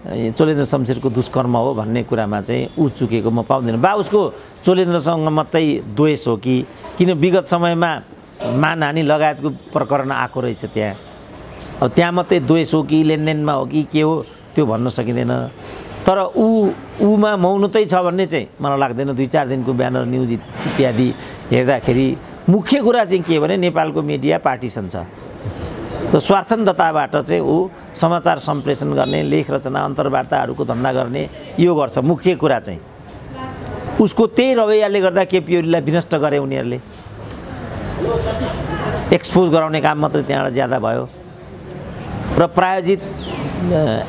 चोलेन्द्र शमशेरको दुष्कर्म हो भन्ने कुरामा चाहिँ ऊ चुकेको म पाउँदिनँ। बा उसको चोलेन्द्रसँग मात्रै द्वेष हो कि किन विगत समयमा मानहानि लगायतको प्रकरण आएको रहेछ त्यहाँ। अब त्यहाँ मात्रै द्वेष हो कि लेनदेनमा हो कि के हो त्यो भन्न सकिँदैन। तर ऊमा मौनतै छ भन्ने चाहिँ मलाई लाग्दैन। 2-4 दिनको ब्यानर न्युज इत्यादि हेर्दाखेरि मुख्य कुरा चाहिँ के भने नेपालको मिडिया पार्टिसन छ। त स्वार्थन्तताबाट चाहिँ ऊ समाचार सम्प्रेषण गर्ने, लेख रचना, अन्तर्वार्ताहरूको धन्दा गर्ने यो गर्छ। मुख्य कुरा चाहिँ उसको त्यही रवैयाले गर्दा केपी ओलीलाई विनष्ट गरे उनीहरूले। एक्सपोज गराउने काम मात्रै त्यहाँबाट ज्यादा भयो र प्रायोजित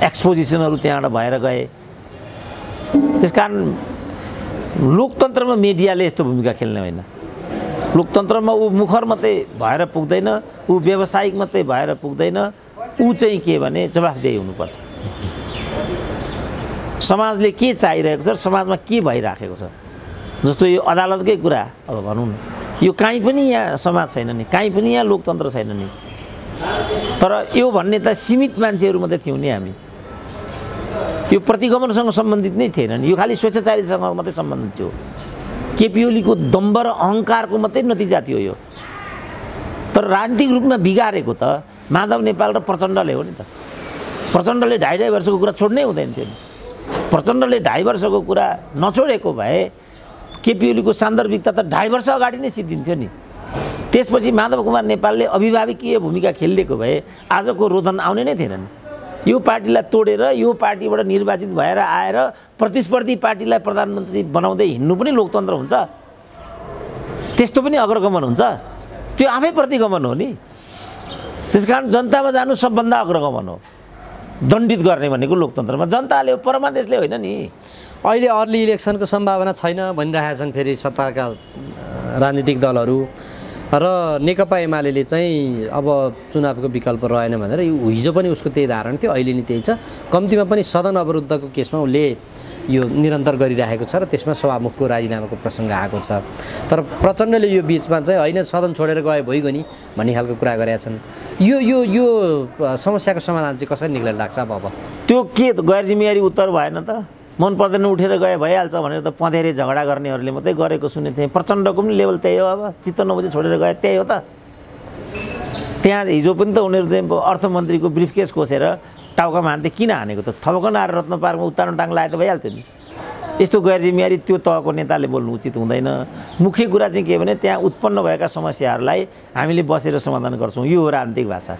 एक्सपोजिसनहरू त्यहाँबाट भएर गए। त्यसकारण लोकतन्त्रमा मिडियाले यस्तो भूमिका खेल्ने होइन। लोकतन्त्रमा ऊ मुखर मात्रै भएर पुग्दैन, ऊ व्यावसायिक मात्रै भएर पुग्दैन। ऊ चाहिँ के भने जवाफदेही हुनुपर्छ। समाजले के चाहिरहेको छ, समाजमा के भइराखेको छ। जस्तो यो अदालतकै कुरा अब भनौँ न, यो कहीँ पनि यहाँ समाज छैन नि, कहीँ पनि यहाँ लोकतन्त्र छैन नि। तर यो भन्ने त सीमित मान्छेहरू मात्रै थियौँ नि हामी। यो प्रतिगमनसँग सम्बन्धित नै थिएन नि, यो खालि स्वेच्छाचारीसँग मात्रै सम्बन्धित थियो। केपी ओलीको दम्ब र अहङ्कारको मात्रै नतिजा थियो यो। तर राजनीतिक रूपमा बिगारेको त माधव नेपाल र प्रचण्डले हो नि त। प्रचण्डले 2.5 वर्षको कुरा छोड्नै हुँदैन थियो नि। प्रचण्डले 2.5 वर्षको कुरा नछोडेको भए केपी ओलीको सान्दर्भिकता त 2.5 वर्ष अगाडि नै सिद्धिन्थ्यो नि। त्यसपछि माधव कुमार नेपालले अभिभावकीय भूमिका खेलिदिएको भए आजको रोदन आउने नै थिएन नि। यो पार्टीलाई तोडेर यो पार्टीबाट निर्वाचित भएर आएर प्रतिस्पर्धी पार्टीलाई प्रधानमन्त्री बनाउँदै हिँड्नु पनि लोकतन्त्र हुन्छ? त्यस्तो पनि अग्रगमन हुन्छ? त्यो आफै प्रतिगमन हो नि। त्यसकारण जनतामा जानु सबभन्दा अग्रगमन हो। दण्डित गर्ने भनेको लोकतन्त्रमा जनताले हो, परमादेशले होइन नि। अहिले अर्ली इलेक्सनको सम्भावना छैन भनिरहेका छन् फेरि सत्ताका राजनीतिक दलहरू र नेकपा एमाले चाहिँ अब चुनावको विकल्प रहेन भनेर हिजो पनि उसको त्यही धारणा थियो, अहिले नि त्यही छ। कम्तीमा पनि सदन अवरुद्धको केसमा उसले यो निरन्तर गरिरहेको छ र त्यसमा सभामुखको राजीनामाको प्रसङ्ग आएको छ। तर प्रचण्डले यो बिचमा चाहिँ होइन सदन छोडेर गए भइगयो नि भन्ने खालको कुरा गरेका छन्। यो यो यो समस्याको समाधान चाहिँ कसरी निक्लेर लाग्छ? अब त्यो के गैर जिम्मेवारी उत्तर भएन त? मन पर्दैन उठेर गए भइहाल्छ भनेर त पँधेरे झगडा गर्नेहरूले मात्रै गरेको सुनेको थिएँ। प्रचण्डको पनि लेभल त्यही हो। अब चित्त नबुझी छोडेर गए त्यही हो त। त्यहाँ हिजो पनि त उनीहरू चाहिँ अर्थमन्त्रीको ब्रिफकेस खोसेर टाउकामा हान्थे। किन हानेको त? थपकन आएर रत्न पार्कमा उत्तानो टाङ लाए त भइहाल्थ्यो नि। यस्तो गैर जिम्मेवारी त्यो तहको नेताले बोल्नु उचित हुँदैन। मुख्य कुरा चाहिँ के भने त्यहाँ उत्पन्न भएका समस्याहरूलाई हामीले बसेर समाधान गर्छौँ, यो हो राजनीतिक भाषा।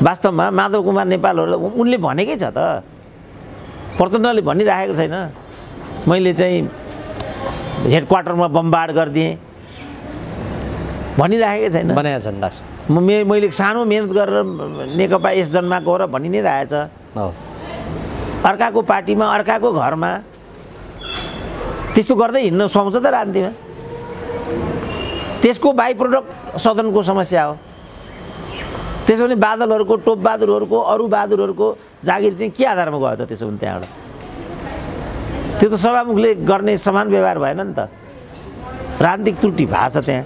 वास्तवमा माधव कुमार नेपालहरू उनले भनेकै छ त, प्रचण्डले भनिराखेको छैन मैले चाहिँ हेडक्वार्टरमा बमबार्ड गरिदिएँ भनिराखेकै छैन? बनाएका छन् दास। मैले सानो मेहनत गरेर नेकपा यस जन्माको हो र भनि नै रहेछ। अर्काको पार्टीमा अर्काको घरमा त्यस्तो गर्दै हिँड्न सुहाउँछ त राजनीतिमा? त्यसको बाई प्रोडक्ट सदनको समस्या हो। त्यसो भने बादलहरूको, टोप बहादुरहरूको, अरू बहादुरहरूको जागिर चाहिँ के आधारमा गयो त? त्यसो भने त्यहाँबाट त्यो त सभामुखले गर्ने समान व्यवहार भएन नि त। राजनीतिक त्रुटि भएको छ त्यहाँ।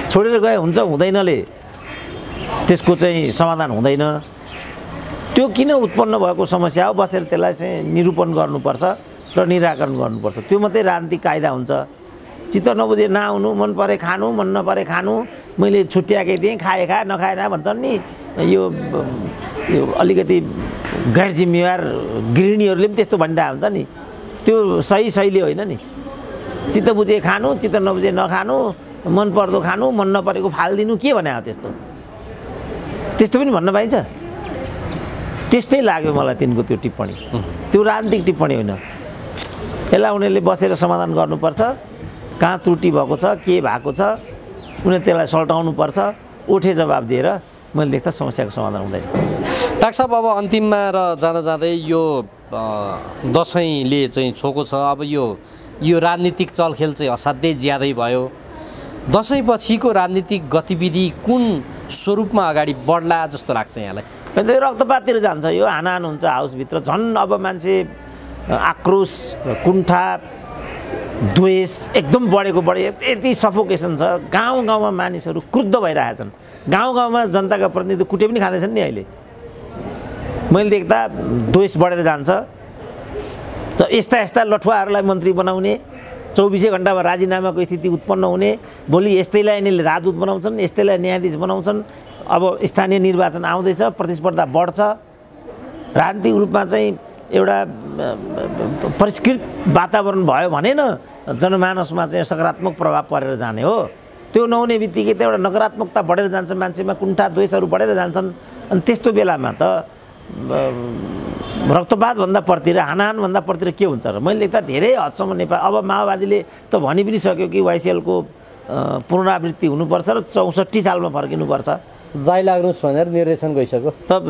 छोडेर गए हुन्छ हुँदैनले त्यसको चाहिँ समाधान हुँदैन। त्यो किन उत्पन्न भएको समस्या हो बसेर त्यसलाई चाहिँ निरूपण गर्नुपर्छ र निराकरण गर्नुपर्छ। त्यो मात्रै राजनीतिक कायदा हुन्छ। चित्त नबुझे नआउनु, मन परे खानु, मन नपरे खानु, मैले छुट्याएकै थिएँ, खाए खा नखाए ना भन्छन् नि। यो अलिकति गैर जिम्मेवार गृहिणीहरूले पनि त्यस्तो भनिरहेको हुन्छ नि। त्यो सही शैली होइन नि। चित्त बुझे खानु, चित्त नबुझे नखानु, मन पर्दो खानु, मन नपरेको फालिदिनु, के भने हो त्यस्तो? त्यस्तो पनि भन्न पाइन्छ? त्यस्तै लाग्यो मलाई तिनको त्यो टिप्पणी। त्यो राजनीतिक टिप्पणी होइन। यसलाई उनीहरूले बसेर समाधान गर्नुपर्छ। कहाँ त्रुटि भएको छ, के भएको छ, उनीहरूले त्यसलाई सल्टाउनुपर्छ। उठे जवाब दिएर मैले देख्दा समस्याको समाधान हुँदैन। डाक्टर साहब, अब अन्तिममा र जाँदा जाँदै यो दसैँले चाहिँ छोको छ। अब यो राजनीतिक चलखेल चाहिँ असाध्यै ज्यादै भयो। दसैँपछिको राजनीतिक गतिविधि कुन स्वरूपमा अगाडि बढ्ला जस्तो लाग्छ यहाँलाई? रक्तपाततिर जान्छ यो, हानाहान हुन्छ हाउसभित्र। झन् अब मान्छे आक्रोश, कुण्ठा, द्वेष एकदम बढेको बढे, यति सफोकेसन छ। गाउँ गाउँमा मानिसहरू क्रुद्ध भइरहेछन्। गाउँ गाउँमा जनताका प्रतिनिधि कुटे पनि खाँदैछन् नि अहिले। मैले देख्दा द्वेष बढेर जान्छ। त यस्ता लठुवाहरूलाई मन्त्री बनाउने, 24 घण्टामा राजीनामाको स्थिति उत्पन्न हुने, भोलि यस्तैलाई यिनीहरूले राजदूत बनाउँछन्, यस्तैलाई न्यायाधीश बनाउँछन्। अब स्थानीय निर्वाचन आउँदैछ, प्रतिस्पर्धा बढ्छ। राजनीतिक रूपमा चाहिँ एउटा परिष्कृत वातावरण भयो भने न जनमानसमा चाहिँ सकारात्मक प्रभाव परेर जाने हो। त्यो नहुने बित्तिकै त एउटा नकारात्मकता बढेर जान्छ, मान्छेमा कुण्ठा द्वेषहरू बढेर जान्छन्। अनि त्यस्तो बेलामा त रक्तपातभन्दा पर्तिर, हानाहानभन्दा पर्तिर के हुन्छ र? मैले देख्दा धेरै हदसम्म नेपाल अब माओवादीले त भनि पनि सक्यो कि वाइसिएलको पुनरावृत्ति हुनुपर्छ र 64 सालमा फर्किनुपर्छ। जाइ लाग्नुहोस् भनेर निर्देशन गइसक्यो। त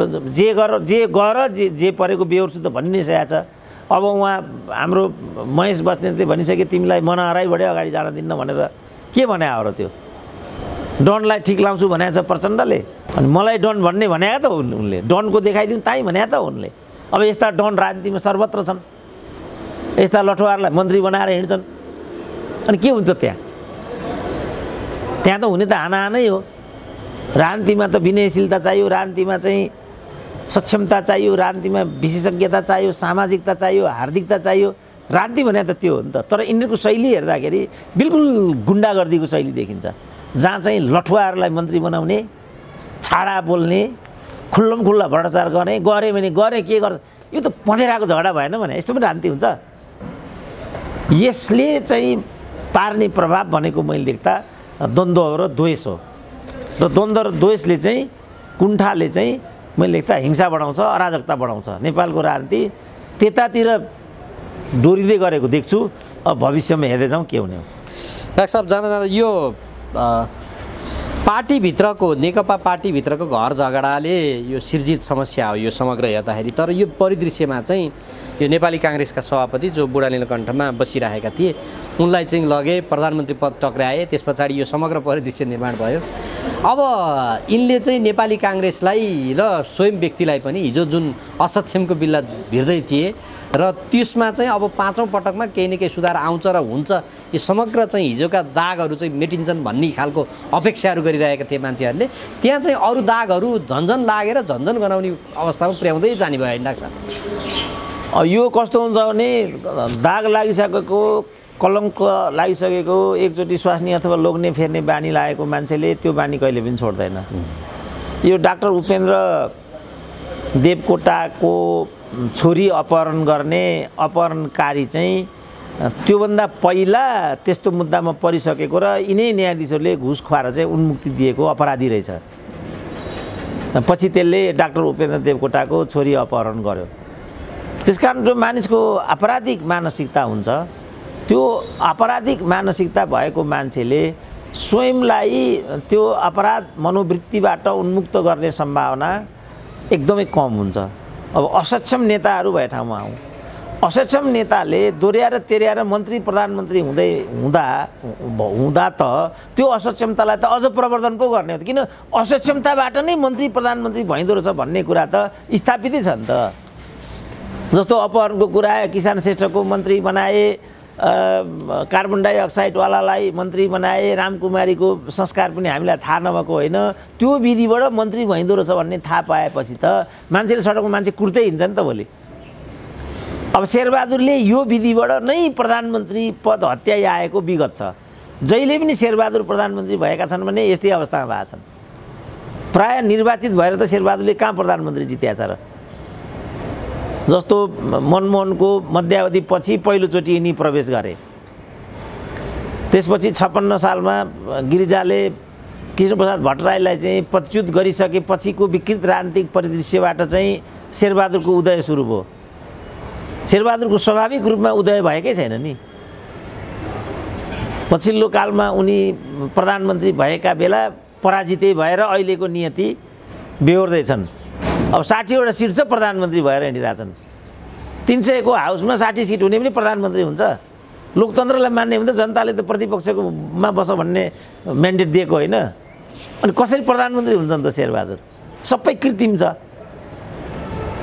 जे परेको बेहोर्छु त भनि नै सकेको छ। अब उहाँ हाम्रो महेश बस्नेतले भनिसके तिमीलाई मन हराइबढे अगाडि जान दिन्न भनेर के भने हो र? त्यो डनलाई ठिक लाउँछु भनेको छ प्रचण्डले। अनि मलाई डन भन्ने भनेको त उनले, डनको देखाइदिउँ ताई भनेको त उनले। अब यस्ता डन राजनीतिमा सर्वत्र छन्। यस्ता लठुवाहरूलाई मन्त्री बनाएर हिँड्छन्। अनि के हुन्छ त्यहाँ? त्यहाँ त हुने त हानाहानै हो। राजनीतिमा त विनयशीलता चाहियो, राजनीतिमा चाहिँ सक्षमता चाहियो, राजनीतिमा विशेषज्ञता चाहियो, सामाजिकता चाहियो, हार्दिकता चाहियो। राजनीति भने त त्यो हो नि त। तर यिनीहरूको शैली हेर्दाखेरि बिल्कुल गुन्डागर्दीको शैली देखिन्छ, जहाँ चाहिँ लठुवाहरूलाई मन्त्री बनाउने, छाडा बोल्ने, खुल्लम खुल्ला भ्रष्टाचार गर्ने, गरे भने गरे, के गर्छ? यो त पँधेराको झगडा भएन भने यस्तो पनि राजनीति हुन्छ? यसले चाहिँ पार्ने प्रभाव भनेको मैले देख्दा द्वन्द्व र द्वेष हो। र द्वन्द्व र द्वेषले चाहिँ, कुण्ठाले चाहिँ मैले देख्दा हिंसा बढाउँछ, अराजकता बढाउँछ। नेपालको राजनीति त्यतातिर डोरिँदै गरेको देख्छु। अब भविष्यमा हेर्दै जाउँ के हुने हो। डाक्टर साहब, जाँदा जाँदा यो पार्टीभित्रको, नेकपा पार्टीभित्रको घर झगडाले यो सिर्जित समस्या हो यो समग्र हेर्दाखेरि। तर यो परिदृश्यमा चाहिँ यो नेपाली काङ्ग्रेसका सभापति जो बुढा नीलकण्ठमा बसिरहेका थिए, उनलाई चाहिँ लगे, प्रधानमन्त्री पद टक्राए, त्यस पछाडि यो समग्र परिदृश्य निर्माण भयो। अब यिनले चाहिँ नेपाली काङ्ग्रेसलाई र स्वयं व्यक्तिलाई पनि हिजो जुन असक्षमको बिल्ला भिर्दै थिए र त्यसमा चाहिँ अब 5औँ पटकमा केही न केही सुधार आउँछ र हुन्छ, यो समग्र चाहिँ हिजोका दागहरू चाहिँ मेटिन्छन् भन्ने खालको अपेक्षाहरू गरिरहेका थिए मान्छेहरूले। त्यहाँ चाहिँ अरू दागहरू झन्झन लागेर झन्झन गनाउने अवस्थामा पुर्याउँदै जाने भयो डाक्टर साहब। यो कस्तो हुन्छ भने दाग लागिसकेको, कलङ्क लागिसकेको, एकचोटि स्वास्नी अथवा लोग्ने फेर्ने बानी लागेको मान्छेले त्यो बानी कहिले पनि छोड्दैन। यो डाक्टर उपेन्द्र देवकोटाको छोरी अपहरण गर्ने अपहरणकारी चाहिँ त्योभन्दा पहिला त्यस्तो मुद्दामा परिसकेको र यिनै न्यायाधीशहरूले घुस खुवाएर चाहिँ उन्मुक्ति दिएको अपराधी रहेछ। पछि त्यसले डाक्टर उपेन्द्र देवकोटाको छोरी अपहरण गर्यो। त्यसकारण जो मानिसको आपराधिक मानसिकता हुन्छ, त्यो आपराधिक मानसिकता भएको मान्छेले स्वयंलाई त्यो अपराध मनोवृत्तिबाट उन्मुक्त गर्ने सम्भावना एकदमै कम हुन्छ। अब असक्षम नेताहरू भए ठाउँमा आउँ, असक्षम नेताले दोहोऱ्याएर तेर्याएर मन्त्री प्रधानमन्त्री हुँदा त त्यो असक्षमतालाई त अझ प्रवर्धन पो गर्ने हो। किन असक्षमताबाट नै मन्त्री प्रधानमन्त्री भइँदो रहेछ भन्ने कुरा त स्थापितै छ नि त। जस्तो अपहरणको कुरा, किसान श्रेष्ठको मन्त्री बनाए, कार्बन डाइअक्साइडवालालाई मन्त्री बनाए, रामकुमारीको संस्कार पनि हामीलाई थाहा नभएको होइन, त्यो विधिबाट मन्त्री भइँदो रहेछ भन्ने थाहा पाएपछि त मान्छेले सडकमा मान्छे कुर्दै हिँड्छ नि त भोलि। अब शेरबहादुरले यो विधिबाट नै प्रधानमन्त्री पद हत्याइ आएको विगत छ। जहिले पनि शेरबहादुर प्रधानमन्त्री भएका छन् भने यस्तै अवस्थामा भएका छन्। प्राय निर्वाचित भएर त शेरबहादुरले कहाँ प्रधानमन्त्री जित्या छ र? जस्तो मनमोहनको मध्यावधि पछि पहिलोचोटि यिनी प्रवेश गरे, त्यसपछि 56 सालमा गिरिजाले कृष्णप्रसाद भट्टराईलाई चाहिँ पदच्युत गरिसकेपछिको विकृत राजनीतिक परिदृश्यबाट चाहिँ शेरबहादुरको उदय सुरु भयो। शेरबहादुरको स्वाभाविक रूपमा उदय भएकै छैन नि। पछिल्लो कालमा उनी प्रधानमन्त्री भएका बेला पराजितै भएर अहिलेको नियति बेहोर्दैछन्। अब 60वटा सिट छ, प्रधानमन्त्री भएर हिँडिरहेछन्। 300 को हाउसमा 60 सिट हुने पनि प्रधानमन्त्री हुन्छ। लोकतन्त्रलाई मान्ने हो भने त जनताले त प्रतिपक्षकोमा बस भन्ने म्यान्डेट दिएको होइन। अनि कसरी प्रधानमन्त्री हुन्छन् त शेरबहादुर? सबै कृत्रिम छ।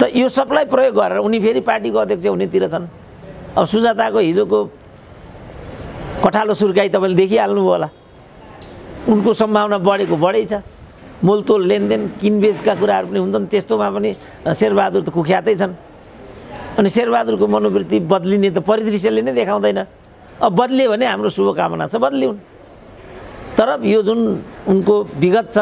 त यो सबलाई प्रयोग गरेर उनी फेरि पार्टीको अध्यक्ष हुनेतिर छन्। अब सुजाताको हिजोको कठालो सुर्काई तपाईँले देखिहाल्नुभयो होला। उनको सम्भावना बढेको बढै छ। मोलतोल लेनदेन किनबेचका कुराहरू पनि हुन्छन्, त्यस्तोमा पनि शेरबहादुर त कुख्यातै छन्। अनि शेरबहादुरको मनोवृत्ति बदलिने त परिदृश्यले नै देखाउँदैन। अब बदलियो भने हाम्रो शुभकामना छ, बदलिउन्। तर यो जुन उनको विगत छ,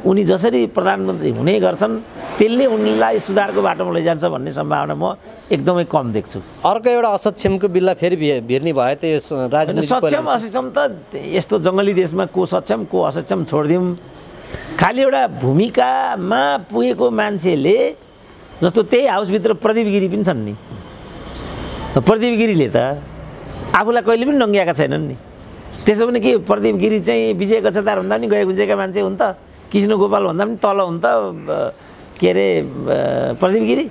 उनी जसरी प्रधानमन्त्री हुने गर्छन् त्यसले उनलाई सुधारको बाटोमा लैजान्छ भन्ने सम्भावना म एकदमै कम देख्छु। अर्को एउटा असक्षमको बिल्ला फेरि भिर्ने भयो त यो राजनीति। सक्षम असक्षम त यस्तो जङ्गली देशमा को सक्षम को असक्षम छोडिदिउँ। खालि एउटा भूमिकामा पुगेको मान्छेले, जस्तो त्यही हाउसभित्र प्रदीप गिरी पनि छन् नि। प्रदीप गिरीले त आफूलाई कहिले पनि नङ्ग्याएका छैनन् नि। त्यसो भने के प्रदीप गिरी चाहिँ विजय गच्छतार भन्दा पनि गए गुज्रेका मान्छे हुन् त? कृष्ण गोपाल भन्दा पनि तल हुन् त के अरे प्रदीप गिरी?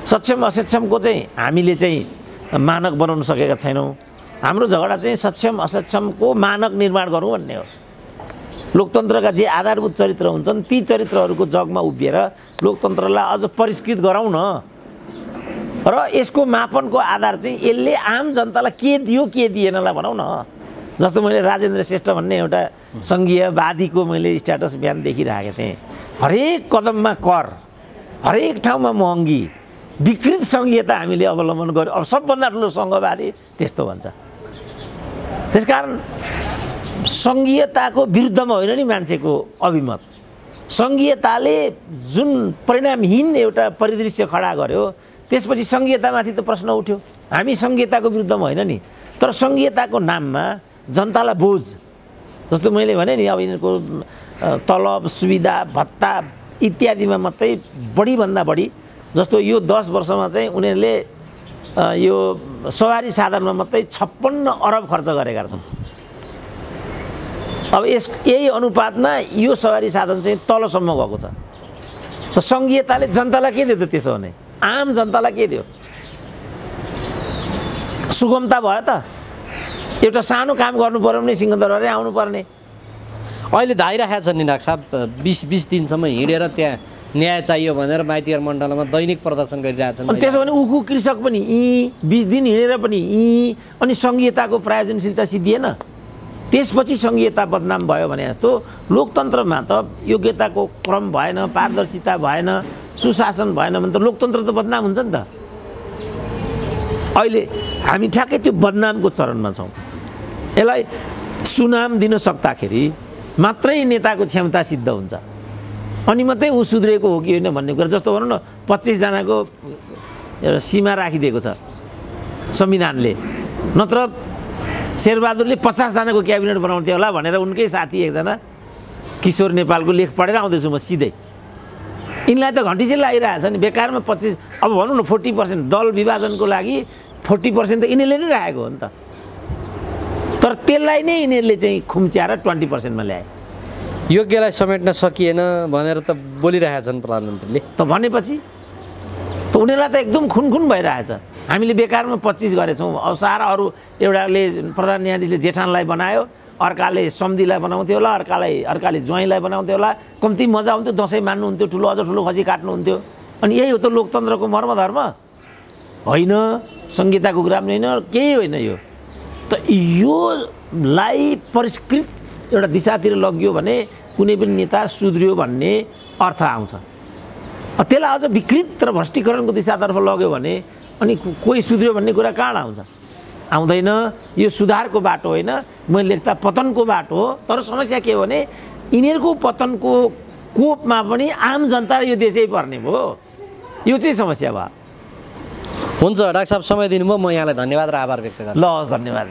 सक्षम असक्षमको चाहिँ हामीले चाहिँ मानक बनाउन सकेका छैनौँ। हाम्रो झगडा चाहिँ सक्षम असक्षमको मानक निर्माण गरौँ भन्ने हो। लोकतन्त्रका जे आधारभूत चरित्र हुन्छन् ती चरित्रहरूको जगमा उभिएर लोकतन्त्रलाई अझ परिष्कृत गराउँ न। र यसको मापनको आधार चाहिँ यसले आम जनतालाई के दियो के दिएनलाई भनौँ न। जस्तो मैले राजेन्द्र श्रेष्ठ भन्ने एउटा सङ्घीयवादीको मैले स्ट्याटस बिहान देखिरहेको थिएँ। हरेक कदममा कर, हरेक ठाउँमा महँगी, विकृत सङ्घीयता हामीले अवलम्बन गर्यो। अब सबभन्दा ठुलो सङ्घवादी त्यस्तो भन्छ। त्यसकारण सङ्घीयताको विरुद्धमा होइन नि मान्छेको अभिमत। सङ्घीयताले जुन परिणामहीन एउटा परिदृश्य खडा गर्यो त्यसपछि सङ्घीयतामाथि त प्रश्न उठ्यो। हामी सङ्घीयताको विरुद्धमा होइन नि, तर सङ्घीयताको नाममा जनतालाई बोझ, जस्तो मैले भने नि, अब यिनीहरूको तलब सुविधा भत्ता इत्यादिमा मात्रै बढीभन्दा बढी, जस्तो यो 10 वर्षमा चाहिँ उनीहरूले यो सवारी साधनमा मात्रै 56 अरब खर्च गरेका छन्। अब यही अनुपातमा यो सवारी साधन चाहिँ तलसम्म गएको छ। त सङ्घीयताले जनतालाई के दियो त? त्यसो भने आम जनतालाई के दियो? सुगमता भयो त? एउटा सानो काम गर्नु पर्यो भने सिंहदरबारै आउनुपर्ने। अहिले धाइराखेका छन् नि डाक्टर साहब, 20 दिनसम्म हिँडेर त्यहाँ न्याय चाहियो भनेर माइतीघर मण्डलमा दैनिक प्रदर्शन गरिरहेछन्। अनि त्यसो भने उखु कृषक पनि 20 दिन हिँडेर पनि अनि सङ्घीयताको प्रयोजनशीलता सिद्धिएन। त्यसपछि सङ्घीयता बदनाम भयो भने जस्तो लोकतन्त्रमा त योग्यताको क्रम भएन, पारदर्शिता भएन, सुशासन भएन भने त लोकतन्त्र त बदनाम हुन्छ नि त। अहिले हामी ठ्याक्कै त्यो बदनामको चरणमा छौँ। यसलाई सुनाम दिन सक्दाखेरि मात्रै नेताको क्षमता सिद्ध हुन्छ, अनि मात्रै ऊ सुध्रेको हो कि होइन भन्ने कुरा। जस्तो भनौँ न 25 जनाको एउटा सीमा राखिदिएको छ संविधानले, नत्र शेरबहादुरले 50 जनाको क्याबिनेट बनाउँथ्यो होला भनेर उनकै साथी एकजना किशोर नेपालको लेख पढेर आउँदैछु म सिधै। यिनलाई त घन्टिसे लागिरहेछ नि बेकारमा 25, अब भनौँ न 40% दल विभाजनको लागि 40% त यिनीहरूले नै राखेको हो नि त। तर त्यसलाई नै यिनीहरूले चाहिँ खुम्च्याएर 20%मा ल्याए। योग्यलाई समेट्न सकिएन भनेर त बोलिरहेछन् प्रधानमन्त्रीले। त भनेपछि त उनीहरूलाई त एकदम खुनखुन भइरहेछ। हामीले बेकारमा 25 गरेछौँ। अब सारा अरू एउटाले प्रधान न्यायाधीशले जेठानलाई बनायो, अर्काले सम्धिलाई बनाउँथ्यो होला, अर्काले ज्वाइँलाई बनाउँथ्यो होला। कम्ती मजा आउँथ्यो, दसैँ मान्नुहुन्थ्यो, ठुलो अझ ठुलो खसी काट्नुहुन्थ्यो। अनि यही हो त लोकतन्त्रको मर्मधर्म। होइन, संहिताको कुरा पनि होइन, केही होइन यो। त योलाई परिष्कृत एउटा दिशातिर लगियो भने कुनै पनि नेता सुध्रियो भन्ने अर्थ आउँछ। त्यसलाई अझ विकृत र भ्रष्टीकरणको दिशातर्फ लग्यो भने अनि कोही सुध्रियो भन्ने कुरा कहाँ आउँछ? आउँदैन। यो सुधारको बाटो होइन, मैले लेख्दा पतनको बाटो हो। तर समस्या के हो भने यिनीहरूको पतनको कोपमा पनि आम जनता र यो देशै पर्ने भयो। यो चाहिँ समस्या भयो। हुन्छ डाक्टर साहब, समय दिनुभयो। म यहाँलाई धन्यवाद र आभार व्यक्त गर्छु। ल हस्, धन्यवाद।